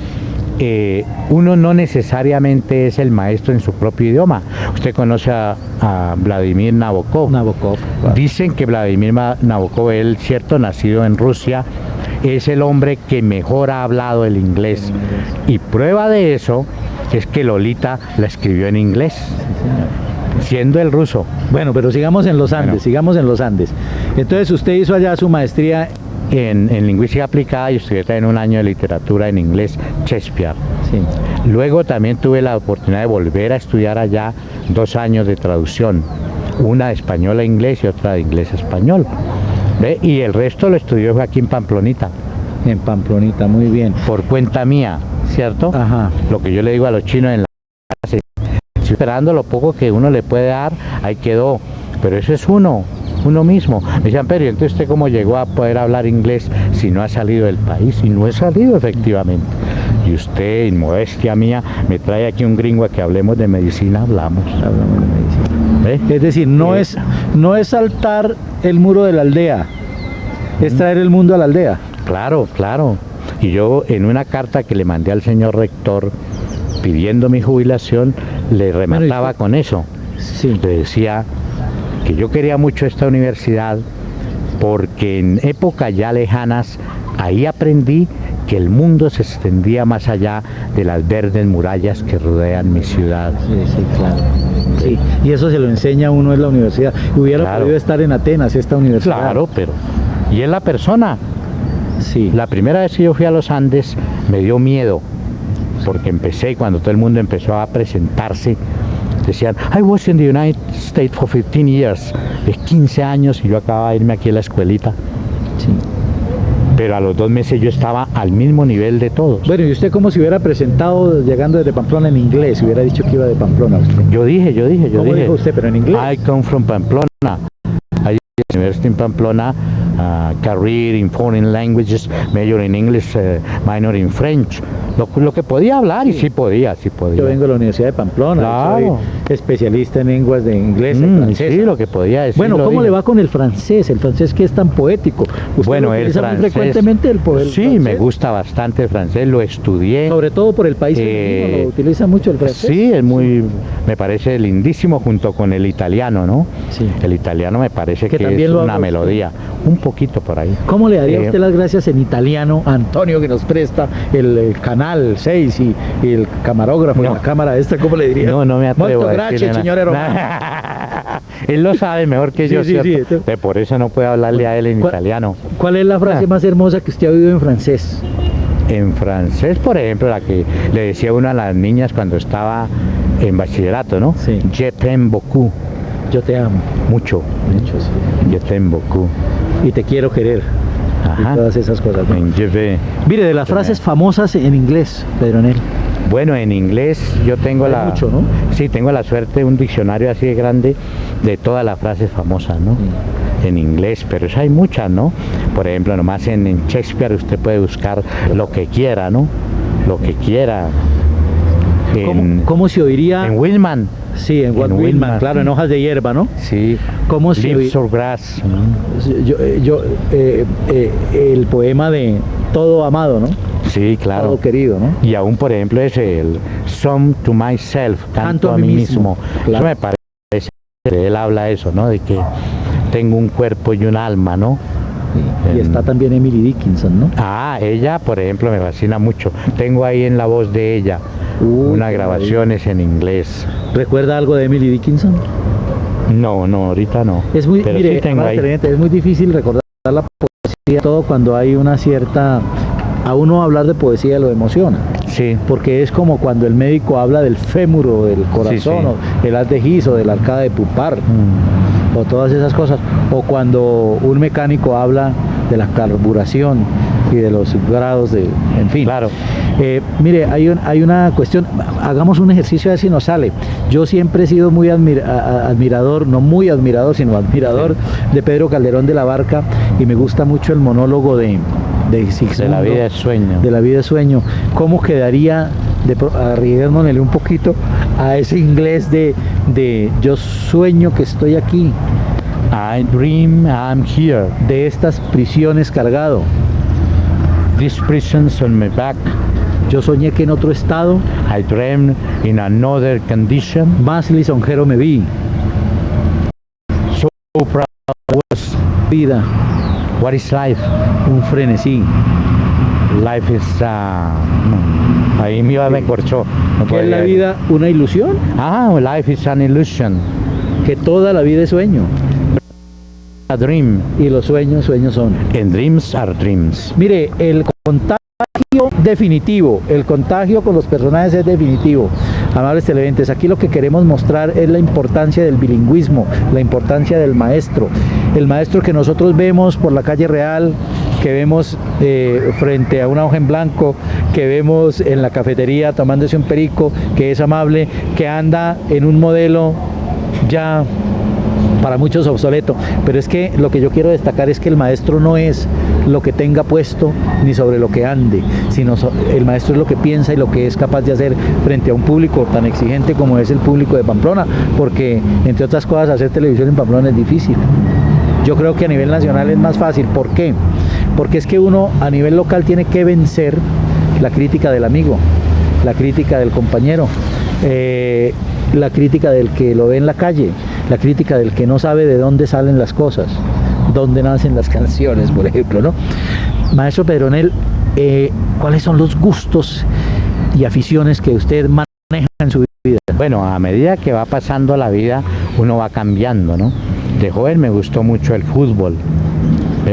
uno no necesariamente es el maestro en su propio idioma. Usted conoce a Vladimir Nabokov. Nabokov. Claro. Dicen que Vladimir Nabokov, él, cierto, nacido en Rusia, es el hombre que mejor ha hablado el inglés. Y prueba de eso es que Lolita la escribió en inglés, siendo el ruso. Bueno, pero sigamos en los Andes, sigamos en los Andes. Entonces usted hizo allá su maestría en lingüística aplicada y estudié también un año de literatura en inglés, Shakespeare. Sí. Luego también tuve la oportunidad de volver a estudiar allá 2 años de traducción, una de español a inglés y otra de inglés a español. Y el resto lo estudió aquí en Pamplonita. En Pamplonita, muy bien. Por cuenta mía, ¿cierto? Ajá. Lo que yo le digo a los chinos en la clase, esperando lo poco que uno le puede dar, ahí quedó. Pero eso es uno mismo. Me decían, pero entonces usted cómo llegó a poder hablar inglés si no ha salido del país. Y no he salido efectivamente. Y usted, en modestia mía, me trae aquí un gringo a que hablemos de medicina, hablamos de medicina. Es decir, no es saltar el muro de la aldea, es traer el mundo a la aldea. Claro, claro. Y yo en una carta que le mandé al señor rector pidiendo mi jubilación, le remataba con eso. Sí. Le decía que yo quería mucho esta universidad porque en épocas ya lejanas ahí aprendí que el mundo se extendía más allá de las verdes murallas que rodean mi ciudad. Sí, claro. Sí. Y eso se lo enseña a uno en la universidad. Hubiera podido estar en Atenas esta universidad. Claro, pero... ¿Y es la persona? Sí. La primera vez que yo fui a los Andes me dio miedo, porque empecé y cuando todo el mundo empezó a presentarse, decían, I was in the United States for 15 years, de 15 años y yo acababa de irme aquí a la escuelita. Sí. Pero a los 2 meses yo estaba al mismo nivel de todos. Bueno, ¿y usted cómo se hubiera presentado llegando desde Pamplona en inglés? Hubiera dicho que iba de Pamplona usted. Yo dije. ¿Cómo dijo usted, pero en inglés? I come from Pamplona. I university in Pamplona, career in foreign languages, major in English, minor in French. Lo que podía hablar, y sí podía. Yo vengo de la Universidad de Pamplona, claro. Soy especialista en lenguas de inglés y francés. Sí, lo que podía decir. Bueno, ¿cómo le va con el francés? El francés que es tan poético. ¿Usted bueno, lo utiliza muy frecuentemente el sí, francés? Me gusta bastante el francés, lo estudié. Sobre todo por el país femenino, ¿lo utiliza mucho el francés? Sí, me parece lindísimo junto con el italiano, ¿no? Sí. El italiano me parece que es una melodía. Un poquito por ahí. ¿Cómo le daría usted las gracias en italiano a Antonio, que nos presta el canal 6 y el camarógrafo, la cámara esta? ¿Cómo le diría? No me atrevo. Molto grazie, signore Romano. Él lo sabe mejor que yo, sí, ¿cierto? Por eso no puedo hablarle a él en italiano. ¿Cuál es la frase más hermosa que usted ha oído en francés? En francés, por ejemplo, la que le decía uno a las niñas cuando estaba en bachillerato, ¿no? Sí. Je t'aime beaucoup. Yo te amo. Mucho, sí. Je t'aime beaucoup. Y te quiero querer. Ajá. Y todas esas cosas, ¿no? Mire, de las frases famosas en inglés, Pedronel. Bueno, en inglés yo tengo mucho, ¿no? Sí, tengo la suerte de un diccionario así de grande de todas las frases famosas, ¿no? Sí. En inglés, pero hay muchas, ¿no? Por ejemplo, nomás en Shakespeare usted puede buscar lo que quiera, ¿no? Lo que quiera. ¿Cómo se oiría? En Whitman. Sí, en Whitman, claro, en Hojas de Hierba, ¿no? Sí. ¿Cómo se Leaves or Grass. El poema de Todo Amado, ¿no? Sí, claro. Todo querido, ¿no? Y aún, por ejemplo, es el Song to Myself, canto a mí mismo. Claro. Eso me parece él habla eso, ¿no? De que tengo un cuerpo y un alma, ¿no? Y está también Emily Dickinson, ¿no? Ah, ella, por ejemplo, me fascina mucho. Tengo ahí en la voz de ella unas grabaciones en inglés. ¿Recuerda algo de Emily Dickinson? No, ahorita no. Es muy, pero mire, sí tengo ahí. es muy difícil recordar la poesía, todo cuando hay una cierta... A uno hablar de poesía lo emociona. Sí. Porque es como cuando el médico habla del fémur o del corazón, Sí. o el haz de Gis o de la arcada de Pupar, o todas esas cosas. O cuando un mecánico habla de la carburación y de los grados de... En fin. Claro. Mire, hay una cuestión, hagamos un ejercicio a ver si nos sale. Yo siempre he sido muy admirador, no muy admirador, sino admirador de Pedro Calderón de la Barca, y me gusta mucho el monólogo de Sigmundo, de la vida es sueño. De la vida es sueño. ¿Cómo quedaría, arriesgándole un poquito a ese inglés de yo sueño que estoy aquí? I dream I'm here. De estas prisiones cargado. These prisons on my back. Yo soñé que en otro estado. I dreamed in another condition. Más lisonjero me vi. So proud was Vida. What is life? Un frenesí. Life is ahí me corchó. No ¿Qué es la vida? ¿Una ilusión? Life is an illusion. Que toda la vida es sueño. A dream. Y los sueños son. And dreams are dreams. Mire, el contagio definitivo, el contagio con los personajes es definitivo. Amables televidentes, aquí lo que queremos mostrar es la importancia del bilingüismo, la importancia del maestro. El maestro que nosotros vemos por la calle Real, que vemos frente a una hoja en blanco, que vemos en la cafetería tomándose un perico, que es amable, que anda en un modelo ya para muchos obsoleto, pero es que lo que yo quiero destacar es que el maestro no es lo que tenga puesto ni sobre lo que ande, sino el maestro es lo que piensa y lo que es capaz de hacer frente a un público tan exigente como es el público de Pamplona, porque entre otras cosas hacer televisión en Pamplona es difícil. Yo creo que a nivel nacional es más fácil. ¿Por qué? Porque es que uno a nivel local tiene que vencer la crítica del amigo, la crítica del compañero, la crítica del que lo ve en la calle, la crítica del que no sabe de dónde salen las cosas, dónde nacen las canciones, por ejemplo, ¿no? Maestro Pedronel, ¿cuáles son los gustos y aficiones que usted maneja en su vida? Bueno, a medida que va pasando la vida, uno va cambiando, ¿no? De joven me gustó mucho el fútbol,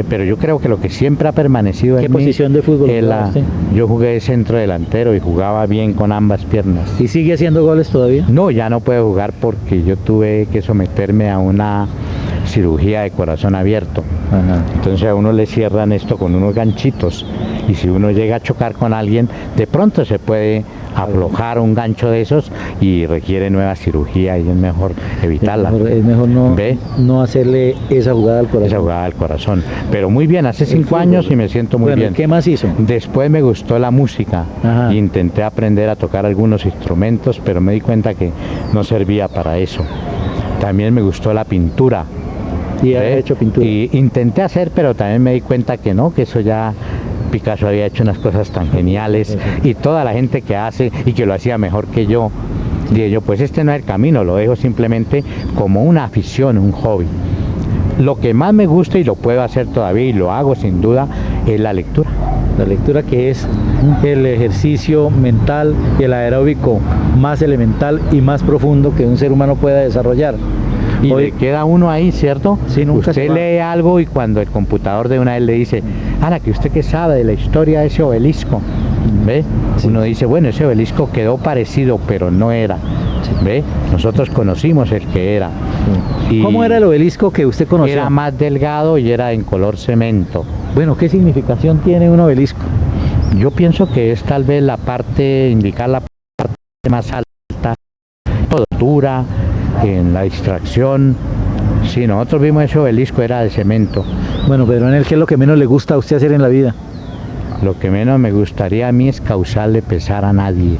pero yo creo que lo que siempre ha permanecido en mí... ¿Qué posición de fútbol jugaba usted? Yo jugué de centro delantero y jugaba bien con ambas piernas. ¿Y sigue haciendo goles todavía? No, ya no puedo jugar porque yo tuve que someterme a una cirugía de corazón abierto. Ajá. Entonces a uno le cierran esto con unos ganchitos y si uno llega a chocar con alguien, de pronto se puede aflojar un gancho de esos y requiere nueva cirugía y es mejor evitarla. Es mejor no hacerle esa jugada al corazón. Esa jugada al corazón. Pero muy bien, hace 5 años y me siento muy bien. ¿Qué más hizo? Después me gustó la música. Ajá. Intenté aprender a tocar algunos instrumentos, pero me di cuenta que no servía para eso. También me gustó la pintura. ¿Y ha hecho pintura? Y intenté hacer, pero también me di cuenta que no, que eso ya... Picasso había hecho unas cosas tan geniales y toda la gente que hace y que lo hacía mejor que yo, dije yo, pues este no es el camino, lo dejo simplemente como una afición, un hobby. Lo que más me gusta y lo puedo hacer todavía y lo hago sin duda es la lectura. La lectura, que es el ejercicio mental y el aeróbico más elemental y más profundo que un ser humano pueda desarrollar. Y le queda uno ahí, ¿cierto? Sí, nunca usted lee algo y cuando el computador de una vez le dice, Ana, ¿que usted qué sabe de la historia de ese obelisco? ¿Ve? Sí. Uno dice, bueno, ese obelisco quedó parecido, pero no era. Sí. ¿Ve? Nosotros conocimos el que era. Sí. Y ¿cómo era el obelisco que usted conoció? Era más delgado y era en color cemento. Bueno, ¿qué significación tiene un obelisco? Yo pienso que es tal vez indicar la parte más alta, toda altura, en la distracción. Sí, nosotros vimos ese obelisco, era de cemento. Bueno, pero en el, ¿qué es lo que menos le gusta a usted hacer en la vida? Lo que menos me gustaría a mí es causarle pesar a nadie.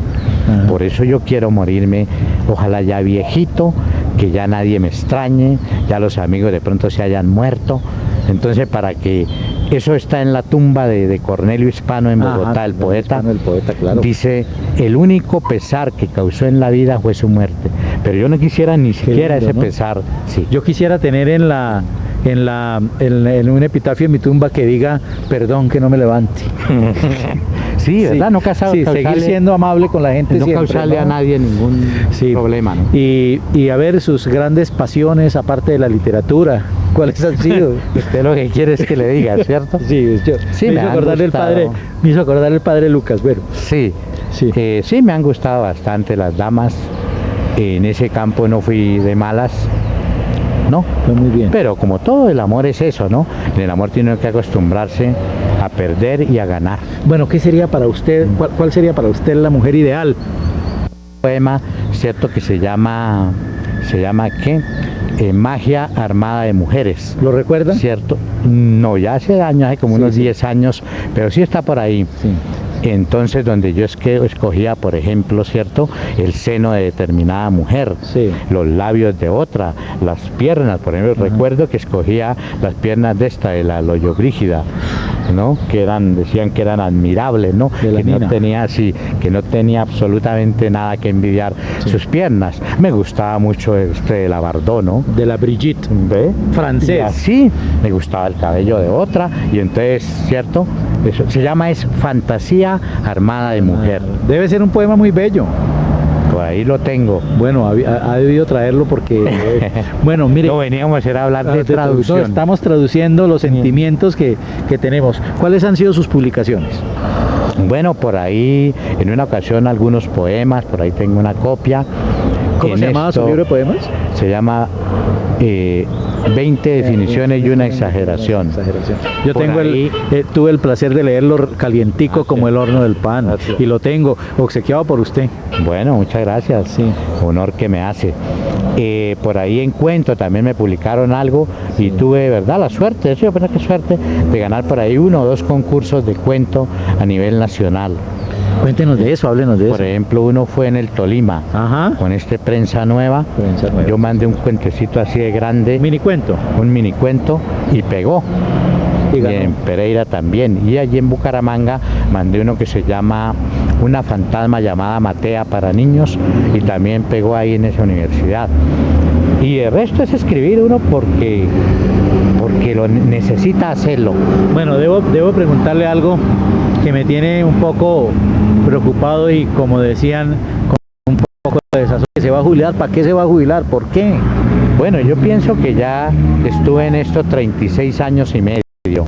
Ajá. Por eso yo quiero morirme, ojalá ya viejito, que ya nadie me extrañe, ya los amigos de pronto se hayan muerto. Entonces, para que eso está en la tumba de Cornelio Hispano en Bogotá, el poeta, claro. Dice, el único pesar que causó en la vida fue su muerte, pero yo no quisiera ni siquiera lindo, ese ¿no? pesar. Sí. Yo quisiera tener en un epitafio en mi tumba que diga, perdón que no me levante. Sí, ¿verdad? No Sí, seguir siendo amable con la gente no siempre, causarle a nadie ningún problema, ¿no? Y a ver sus grandes pasiones, aparte de la literatura, ¿cuáles han sido? Usted lo que quiere es que le diga, ¿cierto? Sí, Sí, me hizo acordar el padre Lucas, bueno. Sí, Sí. Sí me han gustado bastante las damas. En ese campo no fui de malas, ¿no? Fue muy bien. Pero como todo el amor es eso, ¿no? En el amor tiene que acostumbrarse a perder y a ganar. Bueno, ¿qué sería para usted, cuál sería para usted la mujer ideal? Poema, cierto, que se llama ¿qué? Magia armada de mujeres. ¿Lo recuerda? ¿Cierto? No, ya hace años, hace como unos 10 años, pero sí está por ahí. Sí. Entonces, donde yo escogía, por ejemplo, ¿cierto? El seno de determinada mujer, Sí. los labios de otra, las piernas, por ejemplo, recuerdo que escogía las piernas de esta, de la Loyobrígida, ¿no? Decían que eran admirables, ¿no? De la Que no Nina. tenía, sí, que no tenía absolutamente nada que envidiar sus piernas. Me gustaba mucho de la Bardot, ¿no? De la Brigitte. ¿Ve? Francés. Y así me gustaba el cabello de otra, y entonces, ¿cierto? Eso se llama Fantasía armada de mujer. Debe ser un poema muy bello. Por ahí lo tengo. Bueno, ha debido traerlo porque, bueno, mire, No veníamos a hablar de no, traducción. estamos traduciendo los sentimientos que tenemos. ¿Cuáles han sido sus publicaciones? Bueno, por ahí, en una ocasión, algunos poemas, por ahí tengo una copia. ¿Cómo se llamaba su libro de poemas? Se llama 20 definiciones y una exageración. Yo Por tengo ahí- tuve el placer de leerlo calientico como el horno del pan, y lo tengo obsequiado por usted. Bueno, muchas gracias. Sí. Honor que me hace. Por ahí en cuento también me publicaron algo y tuve, ¿verdad? La suerte, sí, pero qué suerte, de ganar por ahí 1 o 2 concursos de cuento a nivel nacional. Cuéntenos de eso, háblenos de eso. Por ejemplo, uno fue en el Tolima, Ajá. con Prensa Nueva. Prensa Nueva. Yo mandé un cuentecito así de grande, Mini cuento. un mini cuento, y pegó. Y Y ganó. en Pereira también. Y allí en Bucaramanga mandé uno que se llama Una fantasma llamada Matea para niños, y también pegó ahí en esa universidad. Y el resto es escribir uno porque lo necesita hacerlo. Bueno, debo preguntarle algo que me tiene un poco preocupado y, como decían, con un poco de desazón. ¿Se va a jubilar? ¿Para qué se va a jubilar? ¿Por qué? Bueno, yo pienso que ya estuve en esto 36 años y medio. Yo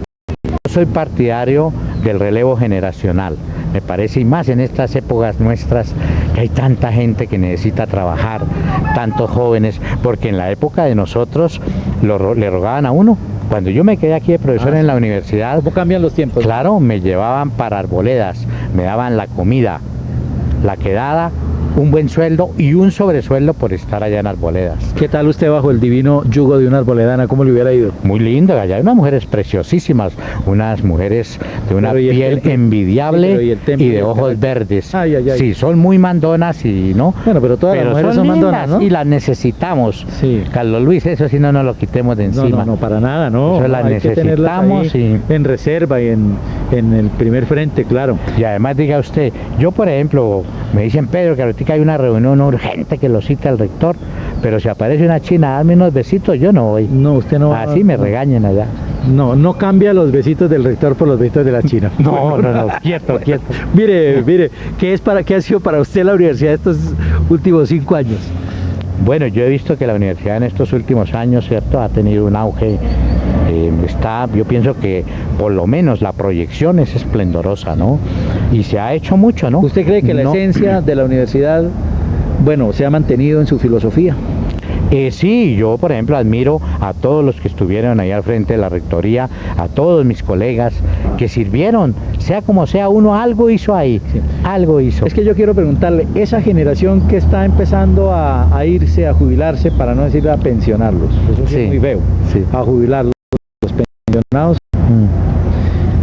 soy partidario del relevo generacional. Me parece, y más en estas épocas nuestras, que hay tanta gente que necesita trabajar, tantos jóvenes, porque en la época de nosotros le rogaban a uno. Cuando yo me quedé aquí de profesor en la universidad, ¿Cómo cambian los tiempos? claro, me llevaban para arboledas, me daban la comida, la quedada, un buen sueldo y un sobresueldo por estar allá en Arboledas. ¿Qué tal usted bajo el divino yugo de una arboledana? ¿Cómo le hubiera ido? Muy lindo, allá hay unas mujeres preciosísimas, unas mujeres de una Pero ¿y el piel temple? envidiable Sí, pero ¿y el temple? y de ojos verdes. Ay, ay, ay. Sí, son muy mandonas y no. Bueno, pero todas las mujeres son lindas mandonas, ¿no? y las necesitamos. Sí. Carlos Luis, eso sí no nos lo quitemos de encima. No, para nada, no. Eso las Hay que tenerlas necesitamos ahí y- en reserva y en el primer frente, claro. Y además diga usted, yo por ejemplo, me dicen, Pedro, que ahorita hay una reunión urgente que lo cita el rector, pero si aparece una china, dame unos besitos, yo no voy. No, usted no va. Así me regañen allá. No cambia los besitos del rector por los besitos de la China. No, quieto, quieto. Mire, ¿qué ha sido para usted la universidad estos últimos 5 años? Bueno, yo he visto que la universidad en estos últimos años, ¿cierto?, ha tenido un auge. Yo pienso que por lo menos la proyección es esplendorosa, ¿no? Y se ha hecho mucho, ¿no? ¿Usted cree que la No- esencia de la universidad, bueno, se ha mantenido en su filosofía? Sí, yo por ejemplo admiro a todos los que estuvieron ahí al frente de la rectoría, a todos mis colegas que sirvieron, sea como sea, uno algo hizo ahí, Sí. algo hizo. Es que yo quiero preguntarle, esa generación que está empezando a irse, a jubilarse, para no decir a pensionarlos, eso sí Sí, es muy feo, sí. a jubilarlos, los pensionados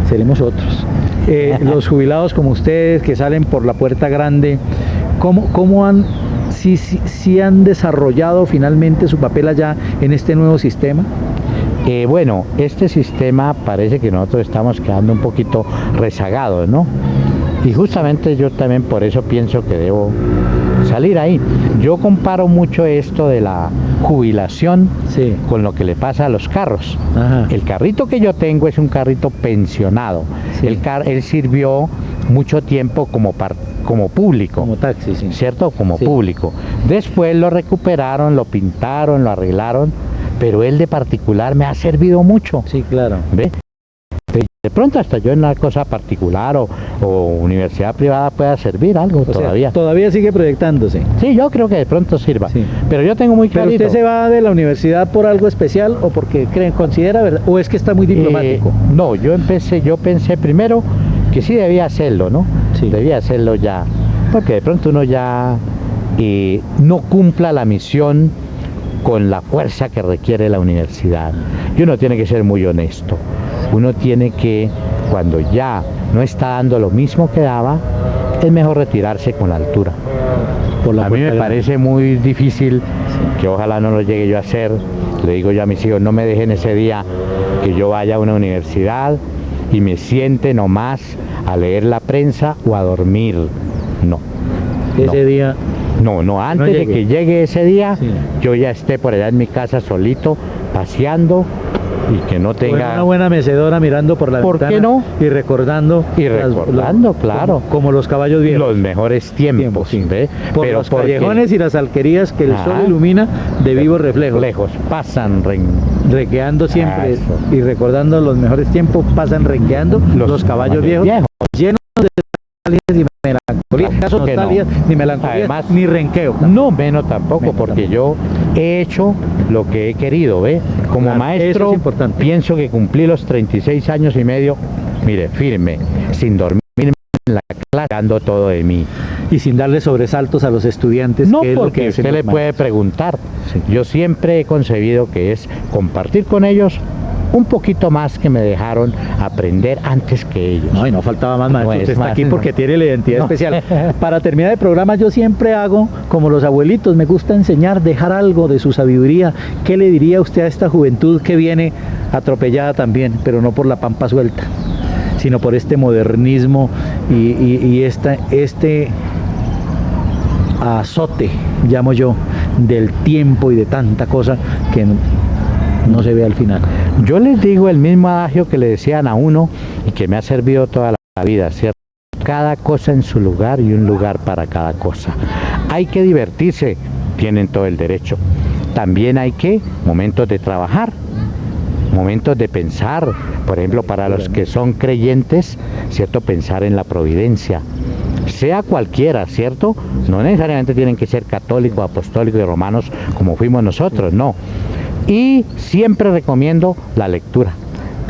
seremos otros. Los jubilados como ustedes que salen por la puerta grande, ¿cómo han, si han desarrollado finalmente su papel allá en este nuevo sistema? Bueno, este sistema parece que nosotros estamos quedando un poquito rezagados, ¿no? Y justamente yo también por eso pienso que debo salir ahí. Yo comparo mucho esto de la jubilación Sí. con lo que le pasa a los carros. Ajá. El carrito que yo tengo es un carrito pensionado. Sí. Él sirvió mucho tiempo como público. Como taxi, sí. ¿Cierto? Como Sí. público. Después lo recuperaron, lo pintaron, lo arreglaron, pero él de particular me ha servido mucho. Sí, claro. ¿Ve? De pronto hasta yo en una cosa particular o universidad privada pueda servir algo O sea, todavía. todavía sigue proyectándose. Sí, yo creo que de pronto sirva. Sí. Pero yo tengo muy ¿Pero clarito. usted se va de la universidad por algo especial o porque considera verdad? ¿O es que está muy diplomático? No, yo pensé primero que sí debía hacerlo, ¿no? Sí. Debía hacerlo ya. Porque de pronto uno ya no cumpla la misión con la fuerza que requiere la universidad. Y uno tiene que ser muy honesto. Uno tiene que, cuando ya no está dando lo mismo que daba, es mejor retirarse con la altura. Por la A mí me puerta parece muy difícil, que ojalá no lo llegue yo a hacer. Le digo yo a mis hijos, no me dejen ese día que yo vaya a una universidad y me siente nomás a leer la prensa o a dormir. No. grande. Ese día. No, antes de llegue. que llegue ese día, Sí. yo ya esté por allá en mi casa solito, paseando y que no O en tenga... una buena mecedora mirando por la ¿Por ventana qué no? y recordando Claro. como los caballos viejos. Los mejores tiempos, sí. ¿ve? Por Pero los porque callejones y las alquerías que el sol Ajá. ilumina de vivos reflejos. lejos pasan Renqueando siempre Eso. y recordando los mejores tiempos, pasan renqueando los caballos viejos, llenos de nostalgias y melancolía. Caso que no. nostalgias, ni melancolía, Además, ni renqueo. No, menos tampoco, Menos porque tampoco. yo he hecho lo que he querido, ¿ve? Como Claro, eso maestro, es importante. pienso que cumplí los 36 años y medio, mire, firme, sin dormir en la clase, dando todo de mí. Y sin darle sobresaltos a los estudiantes. No, que es lo que porque hacen usted le los puede maestros. preguntar. Sí. Yo siempre he concebido que es compartir con ellos un poquito más que me dejaron aprender antes que ellos. No, y no faltaba más, maestro. No, Usted es está más, aquí no. porque tiene la identidad No. especial. Para terminar el programa, yo siempre hago como los abuelitos. Me gusta enseñar, dejar algo de su sabiduría. ¿Qué le diría usted a esta juventud que viene atropellada también, pero no por la pampa suelta, sino por este modernismo y este azote, llamo yo, del tiempo y de tanta cosa que no se ve al final? Yo les digo el mismo adagio que le decían a uno y que me ha servido toda la vida, ¿cierto? Cada cosa en su lugar y un lugar para cada cosa. Hay que divertirse, tienen todo el derecho. También hay que momentos de trabajar, momentos de pensar, por ejemplo, para los que son creyentes, ¿cierto? Pensar en la providencia. Sea cualquiera, ¿cierto? No necesariamente tienen que ser católicos, apostólicos y romanos como fuimos nosotros, no. Y siempre recomiendo la lectura.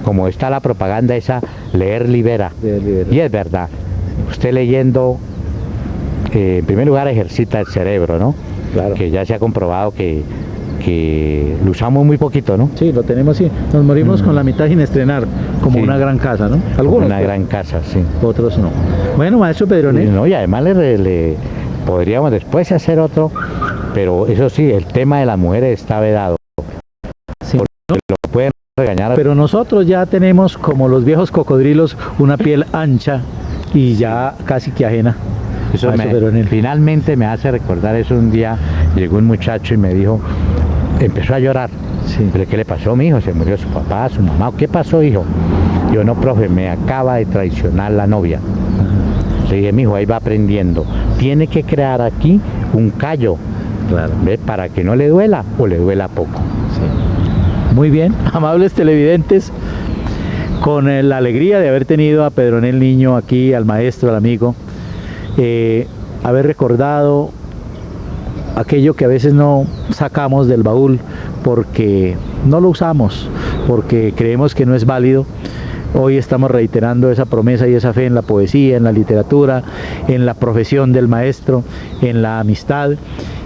Como está la propaganda esa, leer libera. Y es verdad, usted leyendo, en primer lugar ejercita el cerebro, ¿no? Claro. Que ya se ha comprobado que lo usamos muy poquito, ¿no? Sí, lo tenemos, sí. Nos morimos con la mitad sin estrenar, como Sí. una gran casa, ¿no? Como Algunos, una pues, gran casa, sí. otros no. Bueno, maestro Pedronet, No, y además le podríamos después hacer otro, pero eso sí, el tema de las mujeres está vedado. sí. Lo pueden regañar. Pero nosotros ya tenemos, como los viejos cocodrilos, una piel ancha y ya casi que ajena. Eso Maestro Pedronet. finalmente me hace recordar eso. Un día llegó un muchacho y me dijo, empezó a llorar. Sí. ¿Pero qué le pasó, mi hijo? ¿Se murió su papá, su mamá? ¿Qué pasó, hijo? Yo, no, profe, me acaba de traicionar la novia. Le dije, mi hijo, ahí va aprendiendo. Tiene que crear aquí un callo, Claro. ¿ve? Para que no le duela o le duela poco. Sí. Muy bien, amables televidentes, con la alegría de haber tenido a Pedronet Niño aquí, al maestro, al amigo, haber recordado aquello que a veces no sacamos del baúl porque no lo usamos, porque creemos que no es válido. Hoy estamos reiterando esa promesa y esa fe en la poesía, en la literatura, en la profesión del maestro, en la amistad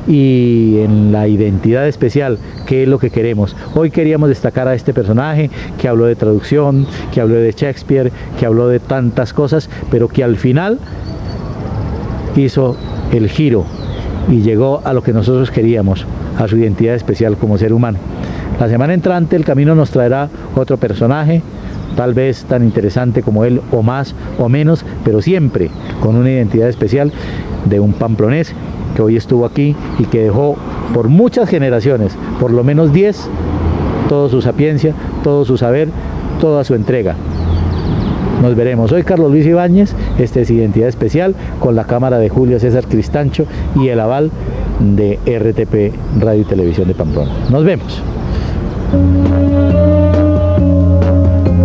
y en la identidad especial, que es lo que queremos. Hoy queríamos destacar a este personaje que habló de traducción, que habló de Shakespeare, que habló de tantas cosas, pero que al final hizo el giro y llegó a lo que nosotros queríamos, a su identidad especial como ser humano. La semana entrante el camino nos traerá otro personaje, tal vez tan interesante como él, o más o menos, pero siempre con una identidad especial de un pamplonés que hoy estuvo aquí y que dejó por muchas generaciones, por lo menos 10, toda su sapiencia, todo su saber, toda su entrega. Nos veremos. Soy Carlos Luis Ibáñez, este es Identidad Especial, con la cámara de Julio César Cristancho y el aval de RTP Radio y Televisión de Pamplona. Nos vemos.